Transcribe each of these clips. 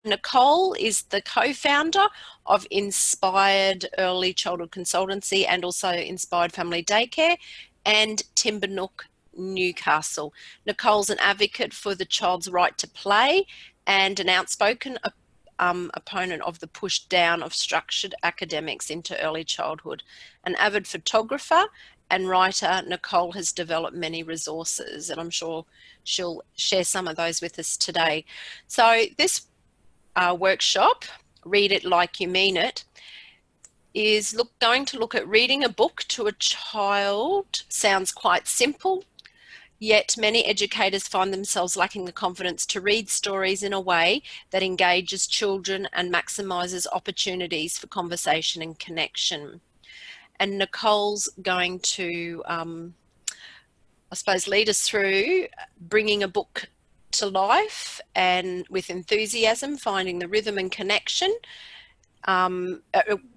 Nicole is the co-founder of Inspired Early Childhood Consultancy and also Inspired Family Daycare and Timbernook Newcastle. Nicole's an advocate for the child's right to play and an outspoken opponent of the push down of structured academics into early childhood. An avid photographer and writer, Nicole has developed many resources, and I'm sure she'll share some of those with us today. So this workshop, Read It Like You Mean It, is going to look at reading a book to a child. Sounds quite simple, yet many educators find themselves lacking the confidence to read stories in a way that engages children and maximises opportunities for conversation and connection. And Nicole's going to, I suppose, lead us through bringing a book to life and with enthusiasm, finding the rhythm and connection,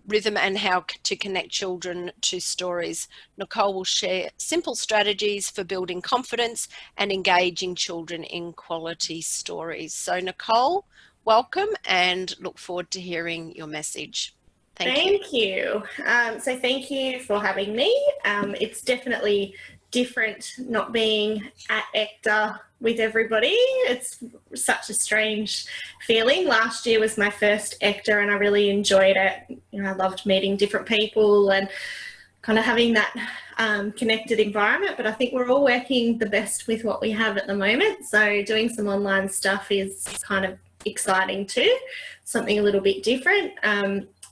rhythm and how to connect children to stories. Nicole will share simple strategies for building confidence and engaging children in quality stories. So Nicole, welcome and look forward to hearing your message. Thank you. So thank you for having me. It's definitely different not being at ECTA with everybody. It's such a strange feeling. Last year was my first ECTA and I really enjoyed it. You know, I loved meeting different people and kind of having that connected environment, but I think we're all working the best with what we have at the moment. So doing some online stuff is kind of exciting too, something a little bit different.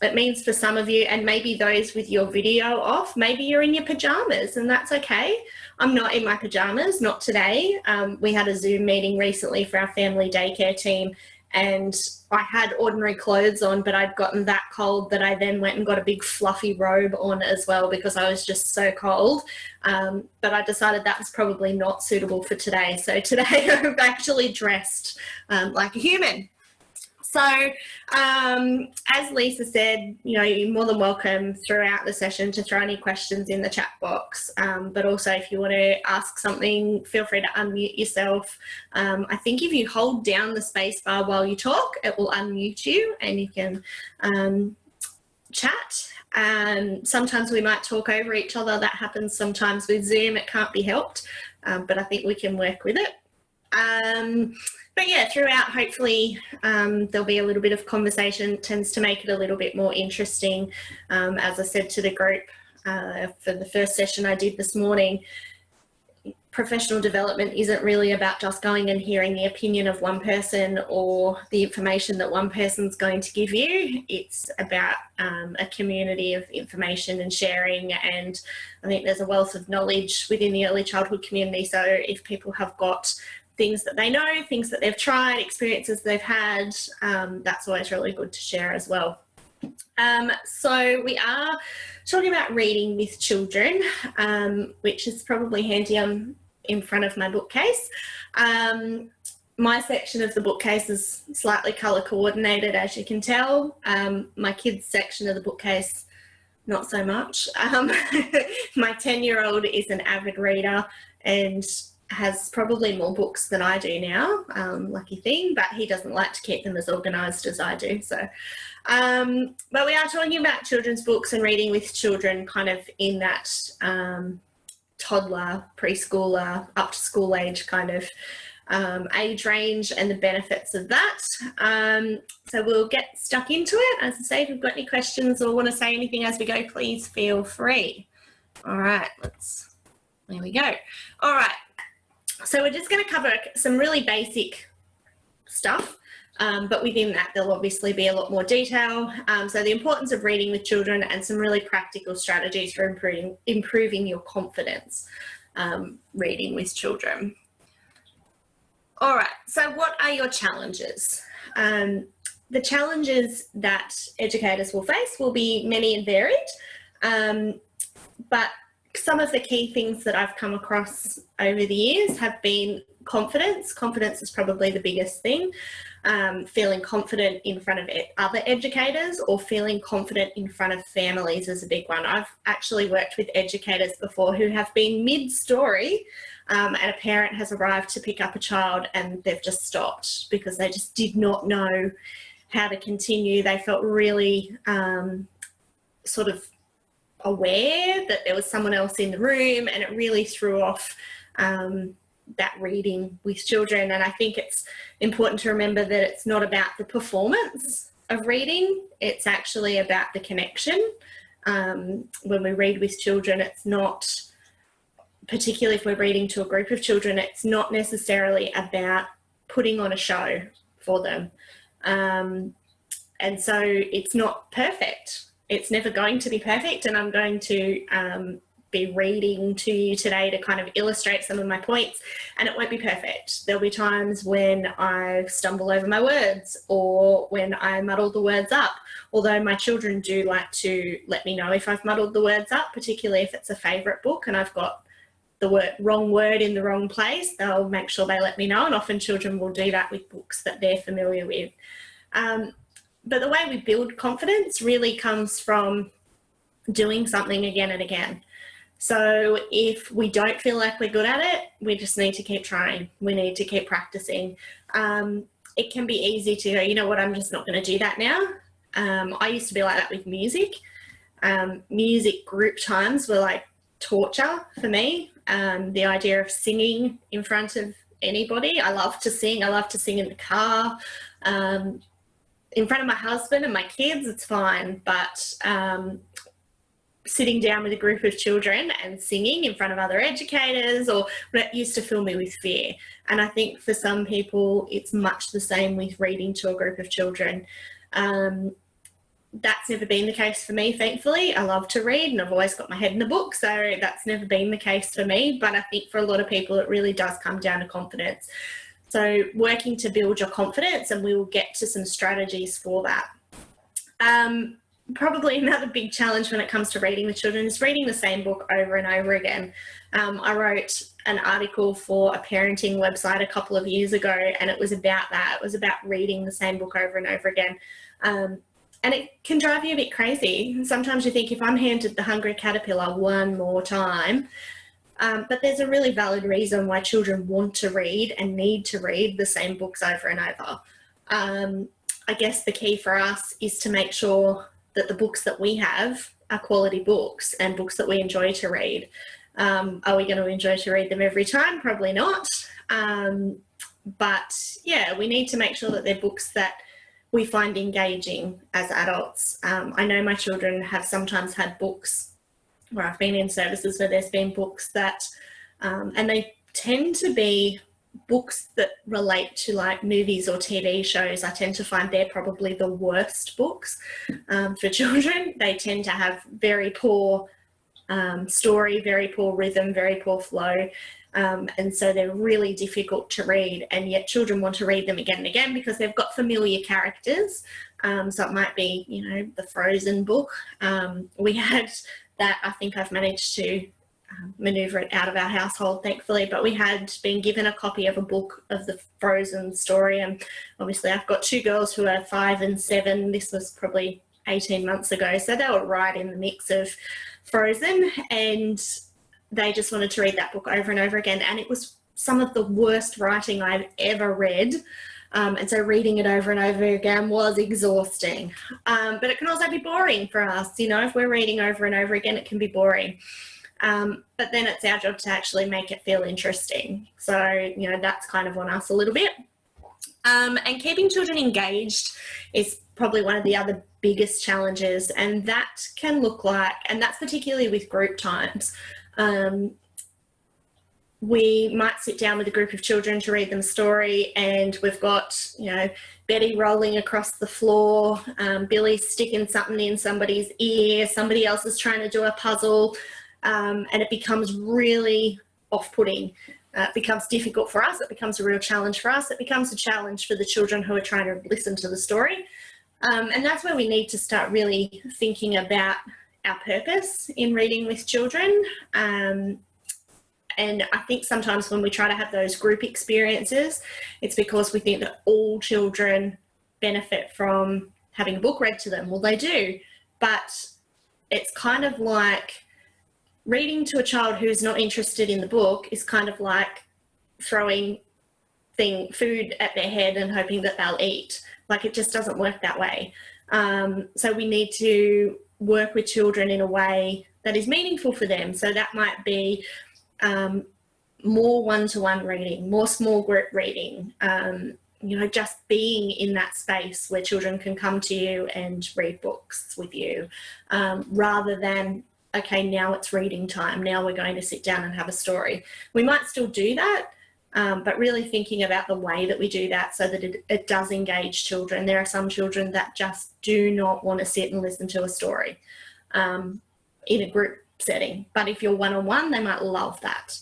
It means for some of you, and maybe those with your video off, maybe you're in your pajamas and that's okay. I'm not in my pajamas, not today. We had a Zoom meeting recently for our family daycare team and I had ordinary clothes on, but I'd gotten that cold that I then went and got a big fluffy robe on as well because I was just so cold. But I decided that was probably not suitable for today. So today I've actually dressed like a human. So as Lisa said, you know, you're more than welcome throughout the session to throw any questions in the chat box. But also if you want to ask something, feel free to unmute yourself. I think if you hold down the space bar while you talk, it will unmute you and you can chat. Sometimes we might talk over each other. That happens sometimes with Zoom. It can't be helped, but I think we can work with it. But yeah, throughout, hopefully there'll be a little bit of conversation. It tends to make it a little bit more interesting. As I said to the group for the first session I did this morning, professional development isn't really about just going and hearing the opinion of one person or the information that one person's going to give you. It's about a community of information and sharing, and I think there's a wealth of knowledge within the early childhood community. So if people have got things that they know, things that they've tried, experiences they've had, that's always really good to share as well. So we are talking about reading with children, which is probably handy in front of my bookcase. My section of the bookcase is slightly colour coordinated, as you can tell. My kids' section of the bookcase, not so much. My 10-year-old is an avid reader and has probably more books than I do now, lucky thing, but he doesn't like to keep them as organised as I do. So, but we are talking about children's books and reading with children kind of in that toddler, preschooler, up to school age kind of age range and the benefits of that. So we'll get stuck into it. As I say, if you've got any questions or want to say anything as we go, please feel free. All right, there we go. All right. So we're just going to cover some really basic stuff, but within that there'll obviously be a lot more detail. So the importance of reading with children and some really practical strategies for improving your confidence reading with children. All right, so what are your challenges? The challenges that educators will face will be many and varied, but some of the key things that I've come across over the years have been confidence. Confidence is probably the biggest thing. feeling confident in front of other educators, or feeling confident in front of families is a big one. I've actually worked with educators before who have been mid-story and a parent has arrived to pick up a child and they've just stopped because they just did not know how to continue. They felt really sort of aware that there was someone else in the room, and it really threw off that reading with children. And I think it's important to remember that it's not about the performance of reading, it's actually about the connection. When we read with children, it's not, particularly if we're reading to a group of children, it's not necessarily about putting on a show for them. And so it's not perfect. It's never going to be perfect, and I'm going to be reading to you today to kind of illustrate some of my points, and it won't be perfect. There'll be times when I stumble over my words or when I muddle the words up, although my children do like to let me know if I've muddled the words up, particularly if it's a favourite book and I've got the wrong word in the wrong place. They'll make sure they let me know, and often children will do that with books that they're familiar with. But the way we build confidence really comes from doing something again and again. So if we don't feel like we're good at it, we just need to keep trying. We need to keep practicing. It can be easy to go, you know what, I'm just not going to do that now. I used to be like that with music. Music group times were like torture for me. The idea of singing in front of anybody. I love to sing. I love to sing in the car. In front of my husband and my kids, it's fine, but sitting down with a group of children and singing in front of other educators, or it used to fill me with fear. And I think for some people, it's much the same with reading to a group of children. That's never been the case for me, thankfully. I love to read and I've always got my head in a book, so that's never been the case for me. But I think for a lot of people, it really does come down to confidence. So working to build your confidence, and we will get to some strategies for that. Probably another big challenge when it comes to reading with children is reading the same book over and over again. I wrote an article for a parenting website a couple of years ago, and it was about that. It was about reading the same book over and over again. And it can drive you a bit crazy. Sometimes you think, if I'm handed The Hungry Caterpillar one more time, but there's a really valid reason why children want to read and need to read the same books over and over. I guess the key for us is to make sure that the books that we have are quality books and books that we enjoy to read. Are we going to enjoy to read them every time? Probably not. But yeah, we need to make sure that they're books that we find engaging as adults. I know my children have sometimes had books where I've been in services where there's been books that, and they tend to be books that relate to like movies or TV shows. I tend to find they're probably the worst books for children. They tend to have very poor story, very poor rhythm, very poor flow. And so they're really difficult to read, and yet children want to read them again and again because they've got familiar characters. So it might be, you know, the Frozen book. We had that. I think I've managed to maneuver it out of our household, thankfully, but we had been given a copy of a book of the Frozen story, and obviously I've got two girls who are 5 and 7. This was probably 18 months ago, so they were right in the mix of Frozen, and they just wanted to read that book over and over again, and it was some of the worst writing I've ever read. And so reading it over and over again was exhausting. But it can also be boring for us. You know, if we're reading over and over again, it can be boring. But then it's our job to actually make it feel interesting. So, you know, that's kind of on us a little bit. And keeping children engaged is probably one of the other biggest challenges. And that can look like, and that's particularly with group times. We might sit down with a group of children to read them a story, and we've got, you know, Betty rolling across the floor, Billy sticking something in somebody's ear, somebody else is trying to do a puzzle, and it becomes really off-putting. It becomes difficult for us. It becomes a real challenge for us. It becomes a challenge for the children who are trying to listen to the story. And that's where we need to start really thinking about our purpose in reading with children. And I think sometimes when we try to have those group experiences, it's because we think that all children benefit from having a book read to them. Well, they do, but it's kind of like reading to a child who's not interested in the book is kind of like throwing food at their head and hoping that they'll eat. Like, it just doesn't work that way. So we need to work with children in a way that is meaningful for them. So that might be more one-to-one reading, more small group reading, you know, just being in that space where children can come to you and read books with you, rather than, okay, now it's reading time, now we're going to sit down and have a story. We might still do that, but really thinking about the way that we do that so that it does engage children. There are some children that just do not want to sit and listen to a story in a group setting, but if you're one-on-one, they might love that.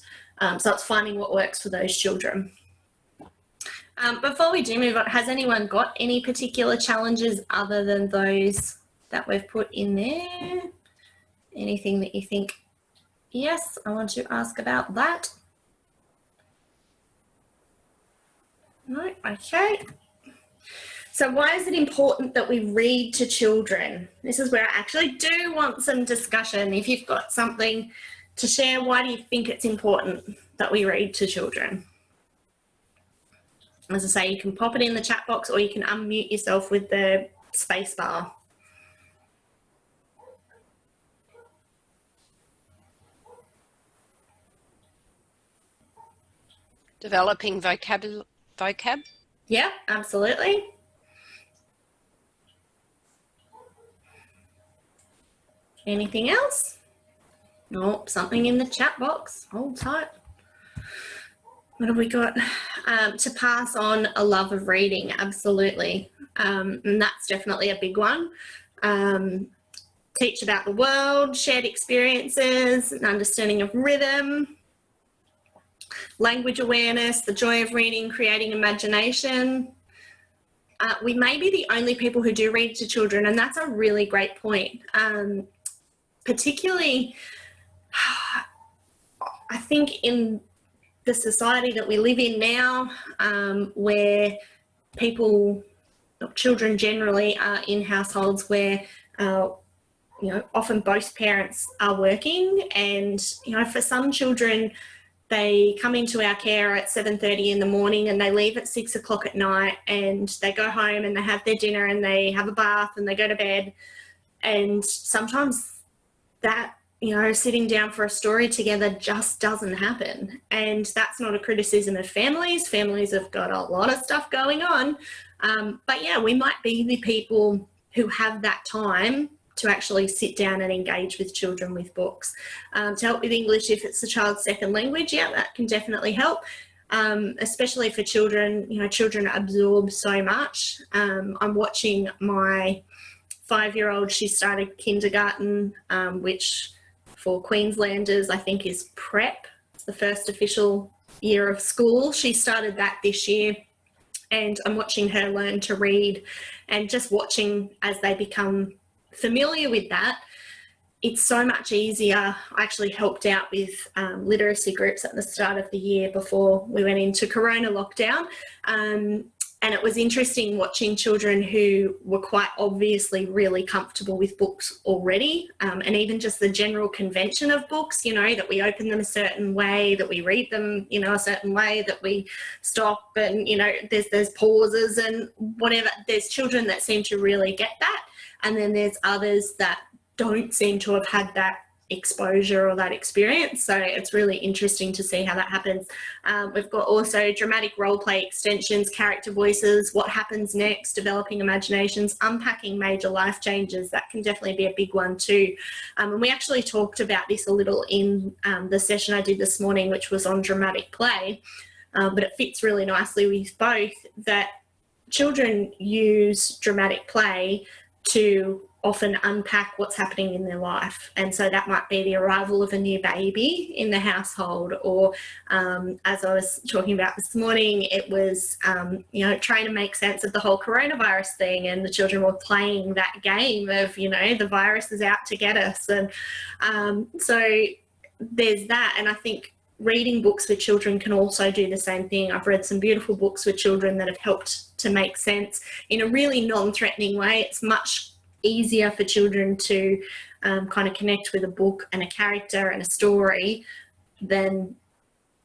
So it's finding what works for those children. Before we do move on, has anyone got any particular challenges other than those that we've put in there? Anything that you think, yes, I want to ask about that? No? Okay. So why is it important that we read to children? This is where I actually do want some discussion. If you've got something to share, why do you think it's important that we read to children? As I say, you can pop it in the chat box or you can unmute yourself with the space bar. Developing vocab? Yeah, absolutely. Anything else? Nope, something in the chat box. Hold tight. What have we got? To pass on a love of reading, absolutely. And that's definitely a big one. Teach about the world, shared experiences, an understanding of rhythm, language awareness, the joy of reading, creating imagination. We may be the only people who do read to children, and that's a really great point. Particularly, I think in the society that we live in now, where children generally are in households where, you know, often both parents are working, and, you know, for some children, they come into our care at 7:30 in the morning and they leave at 6 o'clock at night, and they go home and they have their dinner and they have a bath and they go to bed. And sometimes that, you know, sitting down for a story together just doesn't happen. And that's not a criticism of families. Families have got a lot of stuff going on. But yeah, we might be the people who have that time to actually sit down and engage with children with books. To help with English if it's the child's second language, yeah, that can definitely help. Especially for children, you know, children absorb so much. I'm watching my 5-year-old, she started kindergarten, which for Queenslanders I think is prep. It's the first official year of school. She started that this year, and I'm watching her learn to read, and just watching as they become familiar with that, it's so much easier. I actually helped out with literacy groups at the start of the year before we went into Corona lockdown. And it was interesting watching children who were quite obviously really comfortable with books already, and even just the general convention of books, you know, that we open them a certain way, that we read them, you know, a certain way, that we stop and, you know, there's pauses and whatever. There's children that seem to really get that, and then there's others that don't seem to have had that exposure or that experience. So it's really interesting to see how that happens. We've got also dramatic role play extensions, character voices, what happens next, developing imaginations, unpacking major life changes. That can definitely be a big one too. And we actually talked about this a little in the session I did this morning, which was on dramatic play, but it fits really nicely with both, that children use dramatic play to often unpack what's happening in their life. And so that might be the arrival of a new baby in the household, or as I was talking about this morning, it was, you know, trying to make sense of the whole coronavirus thing, and the children were playing that game of, you know, the virus is out to get us. And so there's that. And I think reading books with children can also do the same thing. I've read some beautiful books with children that have helped to make sense in a really non-threatening way. It's much easier for children to kind of connect with a book and a character and a story than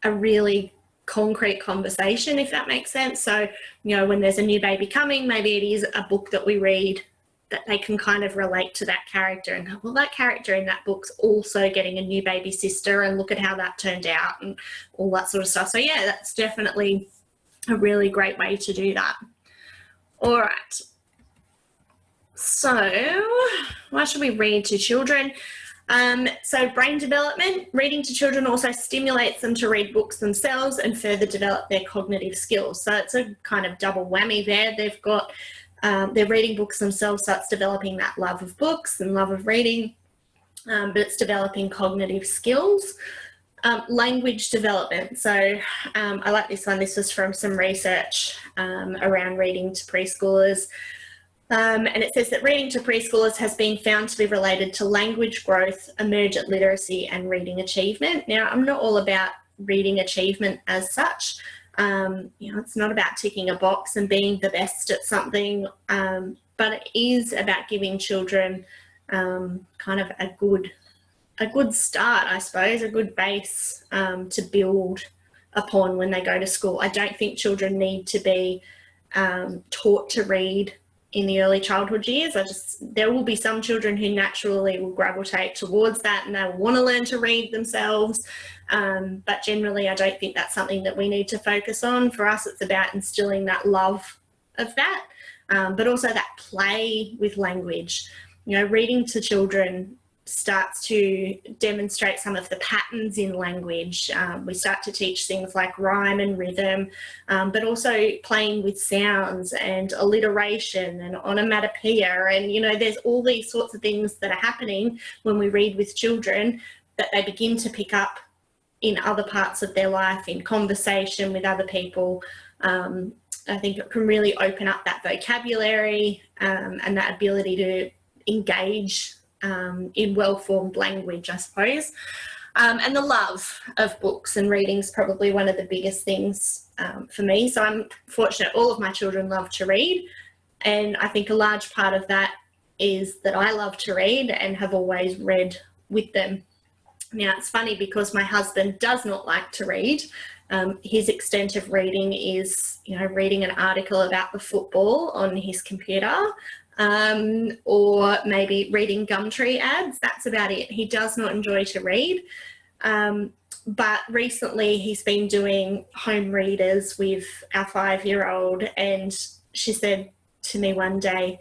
a really concrete conversation, if that makes sense. So, you know, when there's a new baby coming, maybe it is a book that we read that they can kind of relate to that character and go, well, that character in that book's also getting a new baby sister, and look at how that turned out, and all that sort of stuff. So yeah, that's definitely a really great way to do that. All right. So why should we read to children? So brain development, reading to children also stimulates them to read books themselves and further develop their cognitive skills. So it's a kind of double whammy there. They've got, they're reading books themselves, so it's developing that love of books and love of reading, but it's developing cognitive skills. Language development. So I like this one. This was from some research around reading to preschoolers. And it says that reading to preschoolers has been found to be related to language growth, emergent literacy, and reading achievement. Now, I'm not all about reading achievement as such. You know, it's not about ticking a box and being the best at something, but it is about giving children kind of a good start, I suppose, a good base to build upon when they go to school. I don't think children need to be taught to read in the early childhood years. There will be some children who naturally will gravitate towards that and they will want to learn to read themselves. But generally, I don't think that's something that we need to focus on. For us, it's about instilling that love of that, but also that play with language. You know, reading to children starts to demonstrate some of the patterns in language. We start to teach things like rhyme and rhythm, but also playing with sounds and alliteration and onomatopoeia. And, you know, there's all these sorts of things that are happening when we read with children that they begin to pick up in other parts of their life, in conversation with other people. I think it can really open up that vocabulary and that ability to engage in well-formed language, I suppose. And the love of books and reading is probably one of the biggest things for me. So I'm fortunate all of my children love to read, and I think a large part of that is that I love to read and have always read with them. Now, it's funny because my husband does not like to read. His extent of reading is, you know, reading an article about the football on his computer, or maybe reading Gumtree ads. That's about it. He does not enjoy to read. But recently he's been doing home readers with our 5-year-old, and she said to me one day,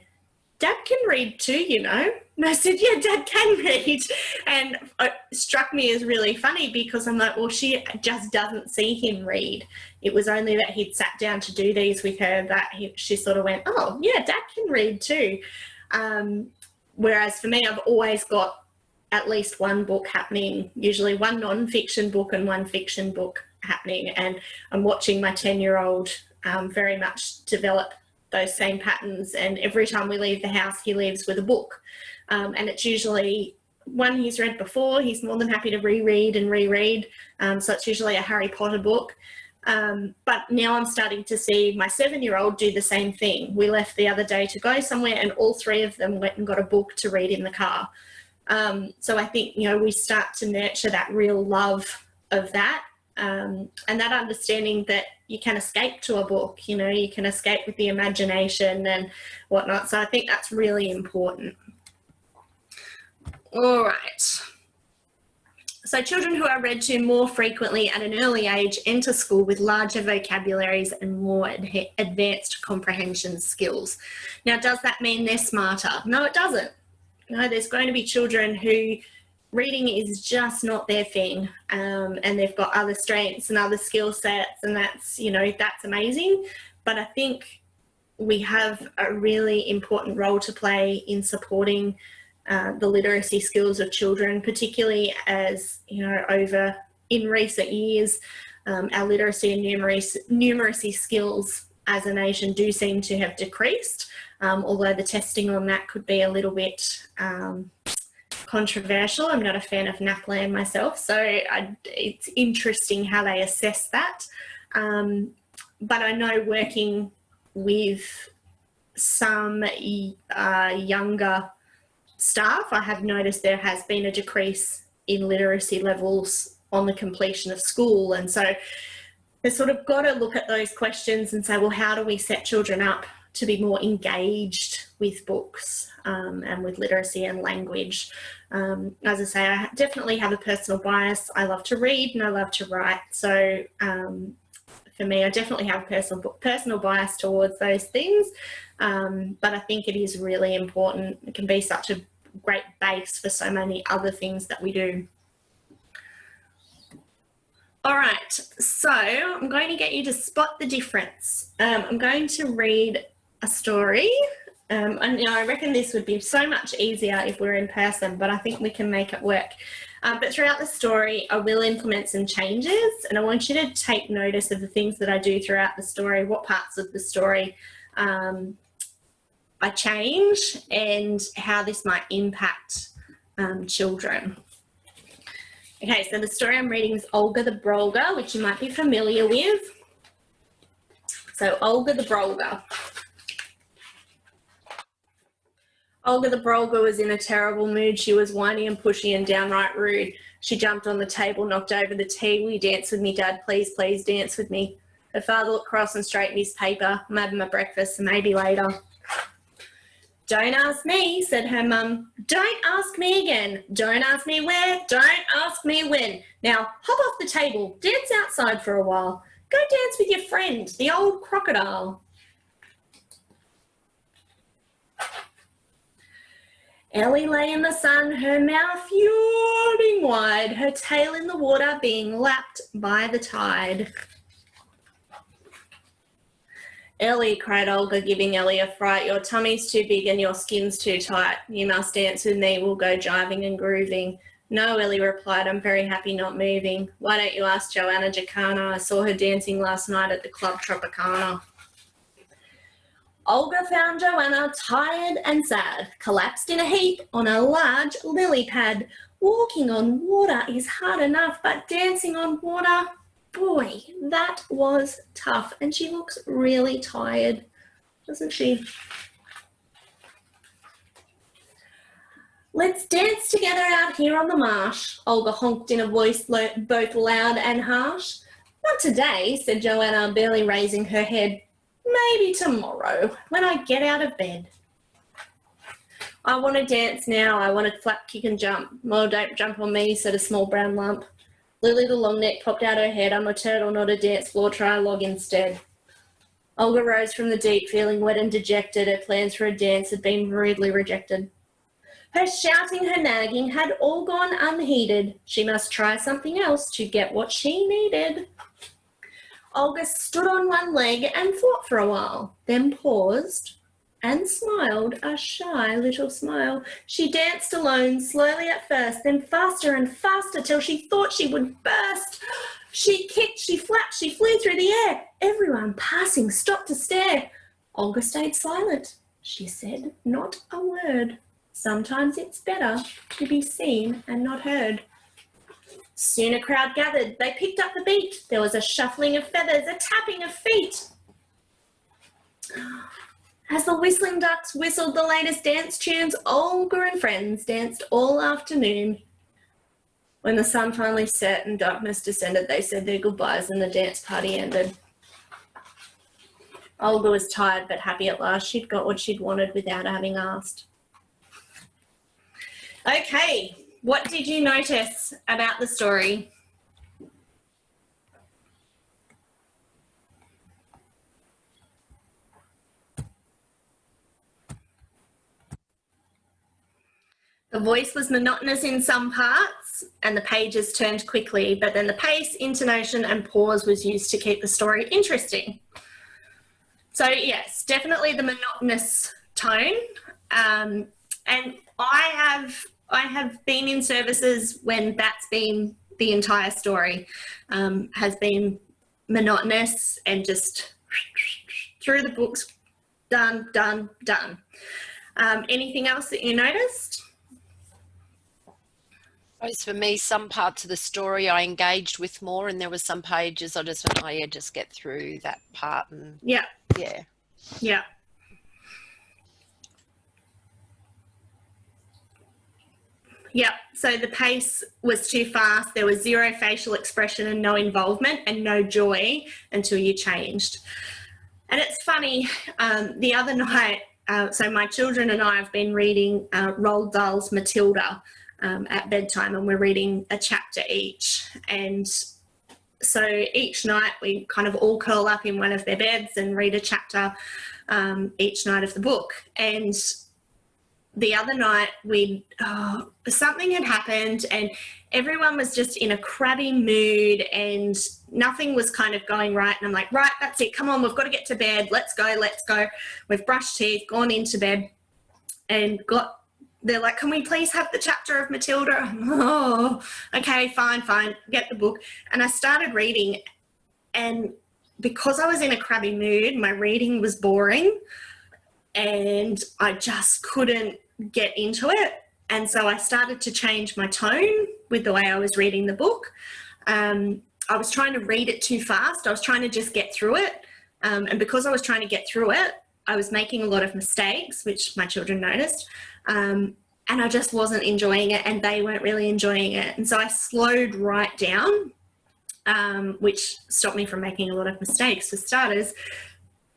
"Dad can read too, you know." And I said, "Yeah, Dad can read." And it struck me as really funny because I'm like, well, she just doesn't see him read. It was only that he'd sat down to do these with her that she sort of went, "Oh, yeah, Dad can read too." Whereas for me, I've always got at least one book happening, usually one non-fiction book and one fiction book happening. And I'm watching my 10-year-old very much develop those same patterns. And every time we leave the house, he leaves with a book. And it's usually one he's read before. He's more than happy to reread and reread. So it's usually a Harry Potter book. But now I'm starting to see my 7-year-old do the same thing. We left the other day to go somewhere and all three of them went and got a book to read in the car. So I think, you know, we start to nurture that real love of that. And that understanding that you can escape to a book, you know, you can escape with the imagination and whatnot. So I think that's really important. All right. So children who are read to more frequently at an early age enter school with larger vocabularies and more advanced comprehension skills. Now, does that mean they're smarter? No, it doesn't. No, there's going to be children who reading is just not their thing, and they've got other strengths and other skill sets, and that's, you know, that's amazing. But I think we have a really important role to play in supporting the literacy skills of children, particularly as, you know, over in recent years, our literacy and numeracy skills as a nation do seem to have decreased, although the testing on that could be a little bit controversial. I'm not a fan of NAPLAN myself, so it's interesting how they assess that. But I know working with some younger staff, I have noticed there has been a decrease in literacy levels on the completion of school. And so they've sort of got to look at those questions and say, well, how do we set children up to be more engaged with books and with literacy and language? As I say, I definitely have a personal bias. I love to read and I love to write. So for me, I definitely have a personal bias towards those things. But I think it is really important. It can be such a great base for so many other things that we do. All right, so I'm going to get you to spot the difference. I'm going to read a story. And I reckon this would be so much easier if we were in person, but I think we can make it work. But throughout the story, I will implement some changes, and I want you to take notice of the things that I do throughout the story, what parts of the story I change, and how this might impact children. Okay, so the story I'm reading is Olga the Brolga, which you might be familiar with. So Olga the Brolga. Olga the Brolga was in a terrible mood. She was whiny and pushy and downright rude. She jumped on the table, knocked over the tea. Will you dance with me, Dad? Please, please dance with me. Her father looked cross and straightened his paper. I'm having my breakfast, so maybe later. Don't ask me, said her mum. Don't ask me again. Don't ask me where. Don't ask me when. Now, hop off the table. Dance outside for a while. Go dance with your friend, the old crocodile. Ellie lay in the sun, her mouth yawning wide, her tail in the water being lapped by the tide. Ellie, cried Olga, giving Ellie a fright, your tummy's too big and your skin's too tight. You must dance with me, we'll go jiving and grooving. No, Ellie replied, I'm very happy not moving. Why don't you ask Joanna Jacana? I saw her dancing last night at the Club Tropicana. Olga found Joanna tired and sad, collapsed in a heap on a large lily pad. Walking on water is hard enough, but dancing on water, boy, that was tough. And she looks really tired, doesn't she? Let's dance together out here on the marsh, Olga honked in a voice both loud and harsh. Not today, said Joanna, barely raising her head. Maybe tomorrow, when I get out of bed. I want to dance now. I want to flap, kick and jump. Well, don't jump on me, said a small brown lump. Lily the long neck popped out her head. I'm a turtle, not a dance floor. Try a log instead. Olga rose from the deep, feeling wet and dejected. Her plans for a dance had been rudely rejected. Her shouting, her nagging had all gone unheeded. She must try something else to get what she needed. Olga stood on one leg and thought for a while, then paused and smiled a shy little smile. She danced alone, slowly at first, then faster and faster till she thought she would burst. She kicked, she flapped, she flew through the air. Everyone passing stopped to stare. Olga stayed silent. She said not a word. Sometimes it's better to be seen and not heard. Soon a crowd gathered. They picked up the beat. There was a shuffling of feathers, a tapping of feet. As the whistling ducks whistled the latest dance tunes, Olga and friends danced all afternoon. When the sun finally set and darkness descended, they said their goodbyes and the dance party ended. Olga was tired but happy at last. She'd got what she'd wanted without having asked. Okay. What did you notice about the story? The voice was monotonous in some parts and the pages turned quickly, but then the pace, intonation and pause was used to keep the story interesting. So yes, definitely the monotonous tone. And I have been in services when that's been the entire story, has been monotonous and just through the books, done, done, done. Anything else that you noticed? As for me, some parts of the story I engaged with more, and there were some pages I just went, oh yeah, just get through that part. And Yeah. yeah. Yeah. Yep. So the pace was too fast. There was zero facial expression and no involvement and no joy until you changed. And it's funny, the other night, so my children and I have been reading Roald Dahl's Matilda at bedtime, and we're reading a chapter each. And so each night we kind of all curl up in one of their beds and read a chapter each night of the book. And the other night something had happened and everyone was just in a crabby mood and nothing was kind of going right. And I'm like, right, that's it. Come on, we've got to get to bed. Let's go. We've brushed teeth, gone into bed and they're like, can we please have the chapter of Matilda? Oh, okay, fine. Get the book. And I started reading, and because I was in a crabby mood, my reading was boring and I just couldn't get into it. And so I started to change my tone with the way I was reading the book. I was trying to read it too fast. I was trying to just get through it. And because I was trying to get through it, I was making a lot of mistakes, which my children noticed. And I just wasn't enjoying it and they weren't really enjoying it. And so I slowed right down, which stopped me from making a lot of mistakes for starters.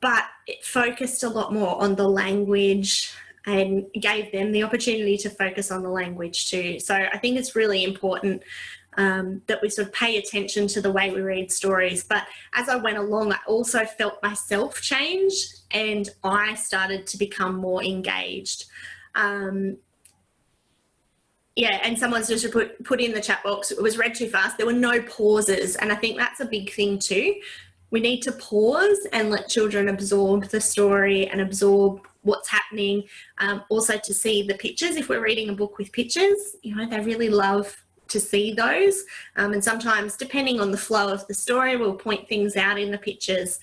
But it focused a lot more on the language and gave them the opportunity to focus on the language too. So I think it's really important that we sort of pay attention to the way we read stories. But as I went along, I also felt myself change and I started to become more engaged. Yeah, and someone's just put in the chat box, it was read too fast. There were no pauses. And I think that's a big thing too. We need to pause and let children absorb the story and absorb what's happening. Also to see the pictures. If we're reading a book with pictures, they really love to see those. And sometimes, depending on the flow of the story, we'll point things out in the pictures.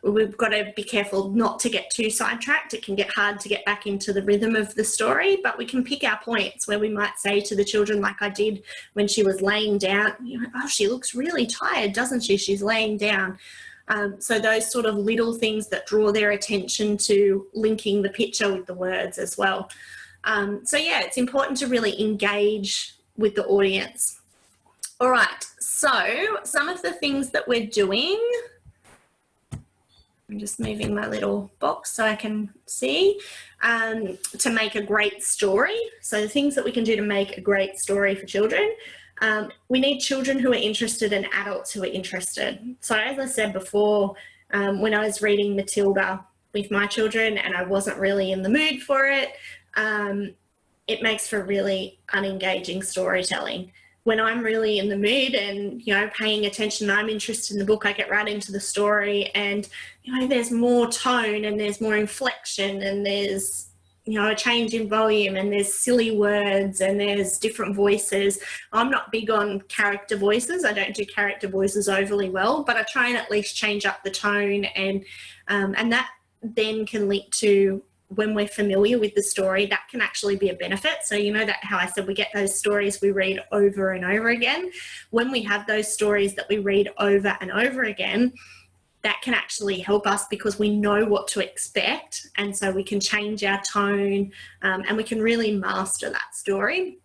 We've got to be careful not to get too sidetracked. It can get hard to get back into the rhythm of the story, but we can pick our points where we might say to the children, like I did when she was laying down, oh, she looks really tired, doesn't she? She's laying down. So those sort of little things that draw their attention to linking the picture with the words as well. So yeah, it's important to really engage with the audience. All right, so some of the things that we're doing, I'm just moving my little box so I can see, to make a great story. So the things that we can do to make a great story for children. We need children who are interested and adults who are interested. So as I said before, when I was reading Matilda with my children and I wasn't really in the mood for it, it makes for really unengaging storytelling. When I'm really in the mood and, paying attention, I'm interested in the book, I get right into the story and, there's more tone and there's more inflection and there's, a change in volume and there's silly words and there's different voices. I'm not big on character voices. I don't do character voices overly well, but I try and at least change up the tone and that then can lead to, when we're familiar with the story, that can actually be a benefit. So that how I said we get those stories we read over and over again. When we have those stories that we read over and over again, that can actually help us because we know what to expect. And so we can change our tone and we can really master that story.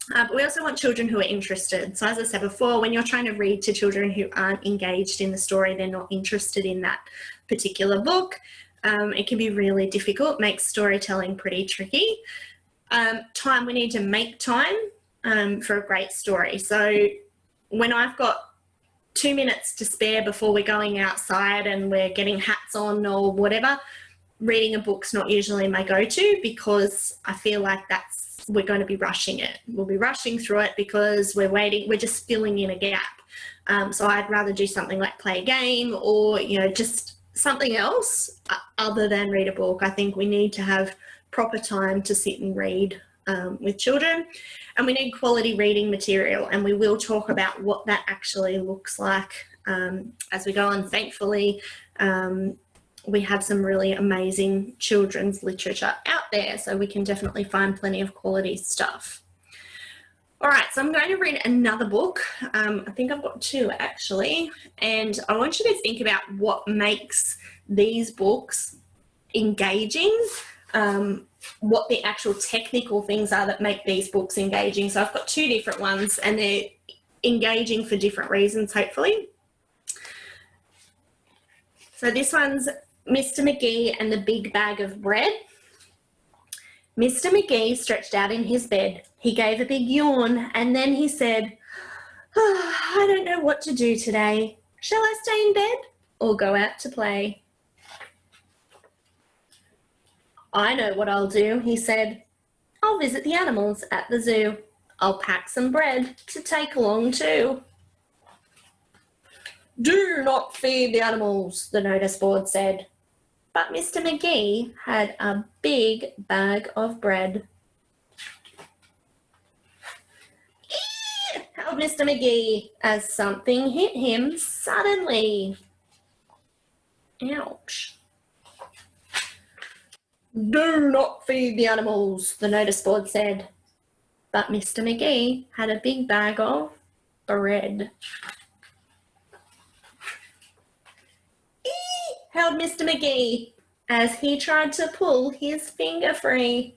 But we also want children who are interested. So as I said before, when you're trying to read to children who aren't engaged in the story, they're not interested in that particular book, it can be really difficult, makes storytelling pretty tricky. We need to make time for a great story. So when I've got 2 minutes to spare before we're going outside and we're getting hats on or whatever, reading a book's not usually my go-to because I feel like we're going to be rushing it. We'll be rushing through it because we're just filling in a gap. So I'd rather do something like play a game or, just something else other than read a book. I think we need to have proper time to sit and read with children, and we need quality reading material, and we will talk about what that actually looks like as we go on. Thankfully, we have some really amazing children's literature out there, so we can definitely find plenty of quality stuff. All right, so I'm going to read another book. I think I've got two actually, and I want you to think about what makes these books engaging, what the actual technical things are that make these books engaging. So I've got two different ones, and they're engaging for different reasons, hopefully. So this one's Mr. McGee and the Big Bag of Bread. Mr. McGee stretched out in his bed. He gave a big yawn, and then he said, "Oh, I don't know what to do today. Shall I stay in bed or go out to play?" "I know what I'll do," he said. "I'll visit the animals at the zoo. I'll pack some bread to take along too." "Do not feed the animals," the notice board said. But Mr. McGee had a big bag of bread. "Eee!" howled Mr. McGee as something hit him suddenly. Ouch. "Do not feed the animals," the notice board said. But Mr. McGee had a big bag of bread. "Eee!" howled Mr. McGee as he tried to pull his finger free.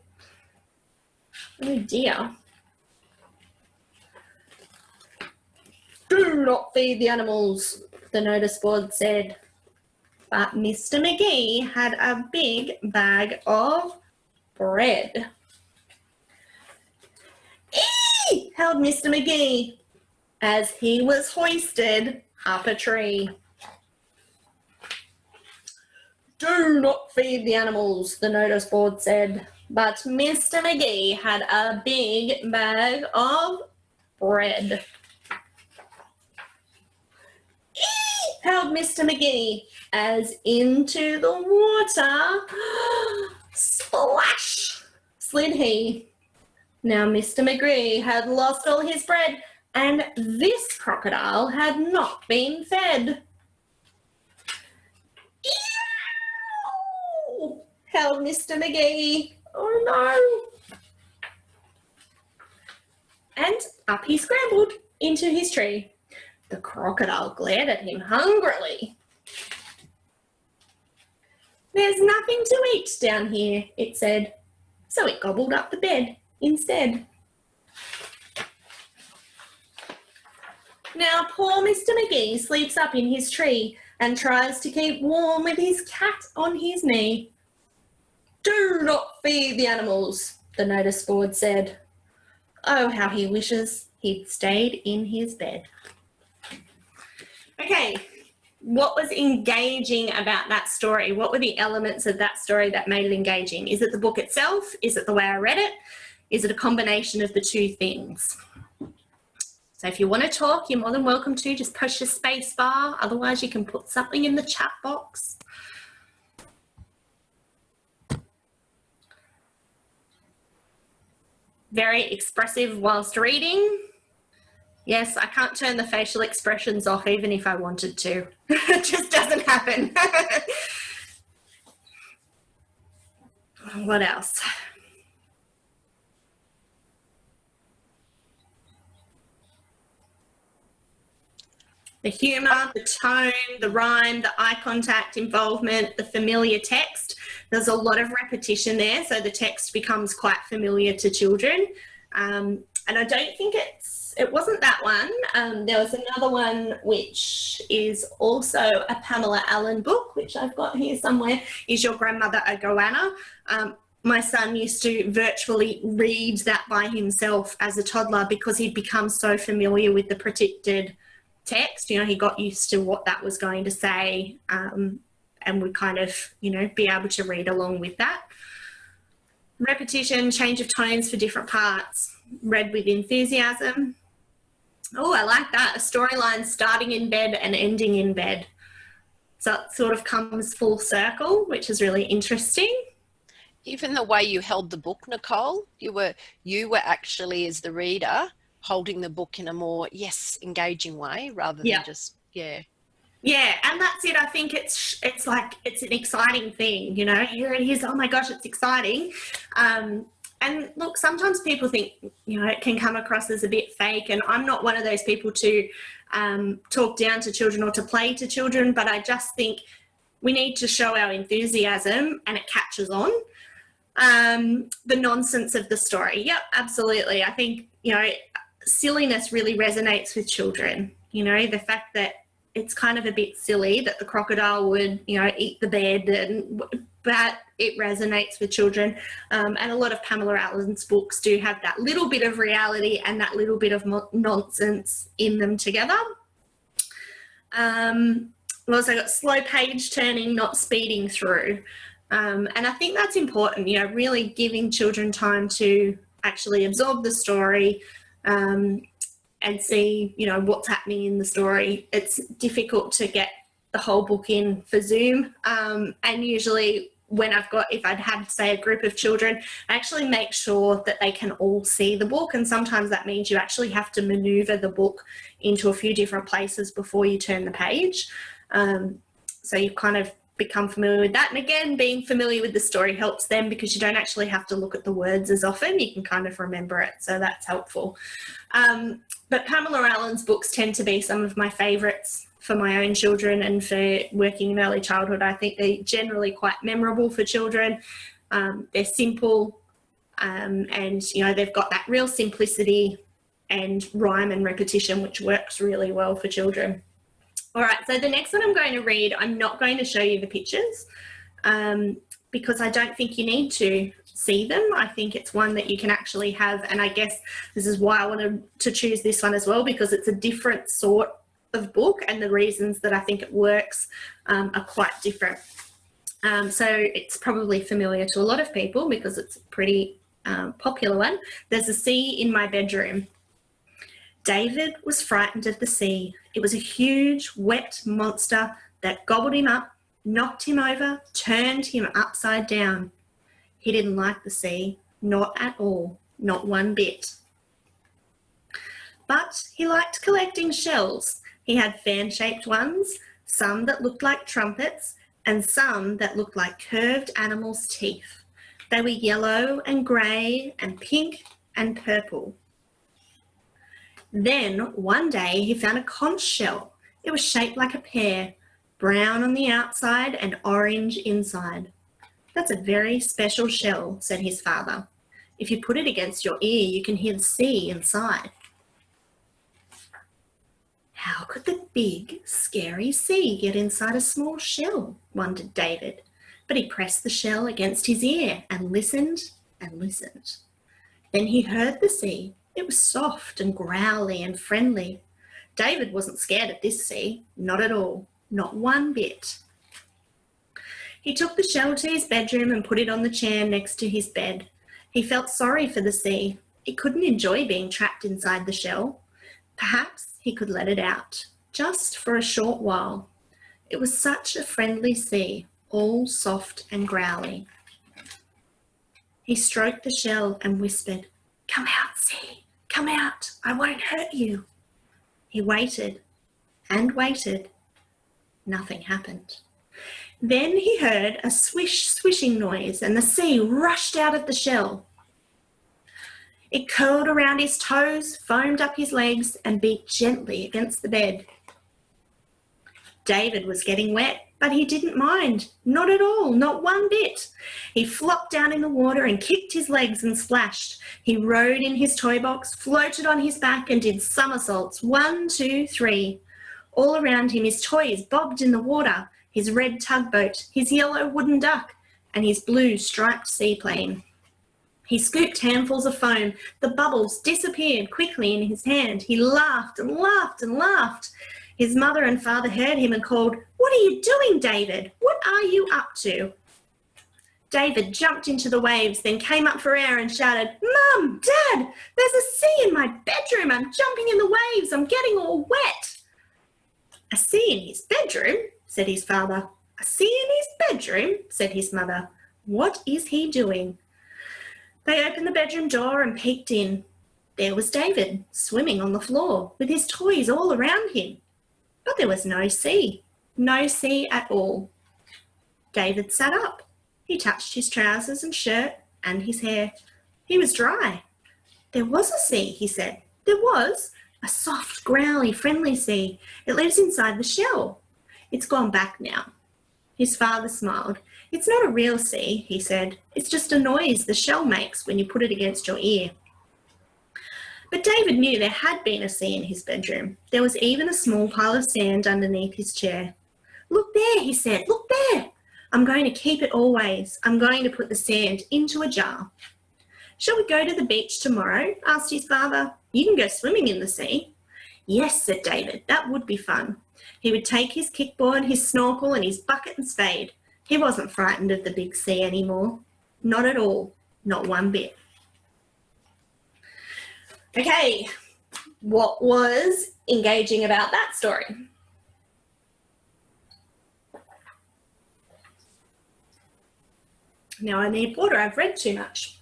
Oh dear. "Do not feed the animals," the notice board said. But Mr. McGee had a big bag of bread. "Eee!" howled Mr. McGee as he was hoisted up a tree. "Do not feed the animals," the notice board said. But Mr. McGee had a big bag of bread. "Eee!" howled Mr. McGee as into the water, splash, slid he. Now Mr. McGee had lost all his bread, and this crocodile had not been fed. "Ew!" howled Mr. McGee. Oh no! And up he scrambled into his tree. The crocodile glared at him hungrily. "There's nothing to eat down here," it said, so it gobbled up the bed instead. Now poor Mr. McGee sleeps up in his tree and tries to keep warm with his cat on his knee. "Do not feed the animals," the notice board said. Oh, how he wishes he'd stayed in his bed. Okay, what was engaging about that story? What were the elements of that story that made it engaging? Is it the book itself? Is it the way I read it? Is it a combination of the two things? So if you want to talk, you're more than welcome to. Just push your space bar. Otherwise, you can put something in the chat box. Very expressive whilst reading. Yes, I can't turn the facial expressions off even if I wanted to. It just doesn't happen. What else? The humour, the tone, the rhyme, the eye contact, involvement, the familiar text. There's a lot of repetition there, so the text becomes quite familiar to children. And I don't think it wasn't that one. There was another one which is also a Pamela Allen book, which I've got here somewhere, Is Your Grandmother a Goanna? My son used to virtually read that by himself as a toddler because he'd become so familiar with the predicted text. You know, he got used to what that was going to say, and would kind of, you know, be able to read along with that. Repetition, change of tones for different parts, read with enthusiasm. Oh, I like that. A storyline starting in bed and ending in bed. So it sort of comes full circle, which is really interesting. Even the way you held the book, Nicole, you were actually, as the reader, holding the book in a more, engaging way rather than just, Yeah, and that's it. I think it's like, it's an exciting thing, you know, here it is, oh my gosh, it's exciting. And look, sometimes people think, you know, it can come across as a bit fake, and I'm not one of those people to talk down to children or to play to children, but I just think we need to show our enthusiasm and it catches on. The nonsense of the story. Yep, absolutely. I think, you know, silliness really resonates with children. You know, the fact that it's kind of a bit silly that the crocodile would, you know, eat the bed, but it resonates with children. And a lot of Pamela Allen's books do have that little bit of reality and that little bit of nonsense in them together. We've also got slow page turning, not speeding through. And I think that's important, you know, really giving children time to actually absorb the story, and see, you know, what's happening in the story. It's difficult to get the whole book in for Zoom. And usually when if I'd had, say, a group of children, I actually make sure that they can all see the book. And sometimes that means you actually have to maneuver the book into a few different places before you turn the page. So you kind of become familiar with that. And again, being familiar with the story helps them because you don't actually have to look at the words as often. You can kind of remember it. So that's helpful. But Pamela Allen's books tend to be some of my favourites for my own children and for working in early childhood. I think they're generally quite memorable for children. They're simple, and, you know, they've got that real simplicity and rhyme and repetition, which works really well for children. All right, so the next one I'm going to read, I'm not going to show you the pictures because I don't think you need to see them. I think it's one that you can actually have, and I guess this is why I wanted to choose this one as well, because it's a different sort of book and the reasons that I think it works are quite different. So it's probably familiar to a lot of people because it's a pretty popular one. There's a sea in my bedroom. David was frightened of the sea. It was a huge, wet monster that gobbled him up, knocked him over, turned him upside down. He didn't like the sea, not at all, not one bit. But he liked collecting shells. He had fan-shaped ones, some that looked like trumpets, and some that looked like curved animals' teeth. They were yellow and grey and pink and purple. Then one day he found a conch shell. It was shaped like a pear, brown on the outside and orange inside. That's a very special shell, said his father. If you put it against your ear, you can hear the sea inside. How could the big, scary sea get inside a small shell? Wondered David. But he pressed the shell against his ear and listened and listened. Then he heard the sea. It was soft and growly and friendly. David wasn't scared of this sea, not at all, not one bit. He took the shell to his bedroom and put it on the chair next to his bed. He felt sorry for the sea. It couldn't enjoy being trapped inside the shell. Perhaps he could let it out, just for a short while. It was such a friendly sea, all soft and growly. He stroked the shell and whispered, "Come out, sea, come out, I won't hurt you." He waited and waited. Nothing happened. Then he heard a swish, swishing noise, and the sea rushed out of the shell. It curled around his toes, foamed up his legs, and beat gently against the bed. David was getting wet, but he didn't mind. Not at all, not one bit. He flopped down in the water and kicked his legs and splashed. He rode in his toy box, floated on his back, and did somersaults. 1, 2, 3. All around him, his toys bobbed in the water, his red tugboat, his yellow wooden duck, and his blue striped seaplane. He scooped handfuls of foam. The bubbles disappeared quickly in his hand. He laughed and laughed and laughed. His mother and father heard him and called, "What are you doing, David? What are you up to?" David jumped into the waves, then came up for air and shouted, "Mum, Dad, there's a sea in my bedroom. I'm jumping in the waves. I'm getting all wet." "A sea in his bedroom?" said his father. "A sea in his bedroom?" said his mother. "What is he doing?" They opened the bedroom door and peeked in. There was David, swimming on the floor, with his toys all around him. But there was no sea at all. David sat up. He touched his trousers and shirt and his hair. He was dry. There was a sea, he said. There was. A soft, growly, friendly sea. It lives inside the shell. It's gone back now. His father smiled. It's not a real sea, he said. It's just a noise the shell makes when you put it against your ear. But David knew there had been a sea in his bedroom. There was even a small pile of sand underneath his chair. Look there, he said. Look there. I'm going to keep it always. I'm going to put the sand into a jar. Shall we go to the beach tomorrow? Asked his father. You can go swimming in the sea. Yes, said David. That would be fun. He would take his kickboard, his snorkel, and his bucket and spade. He wasn't frightened of the big sea anymore. Not at all. Not one bit. Okay, what was engaging about that story? Now I need water. I've read too much.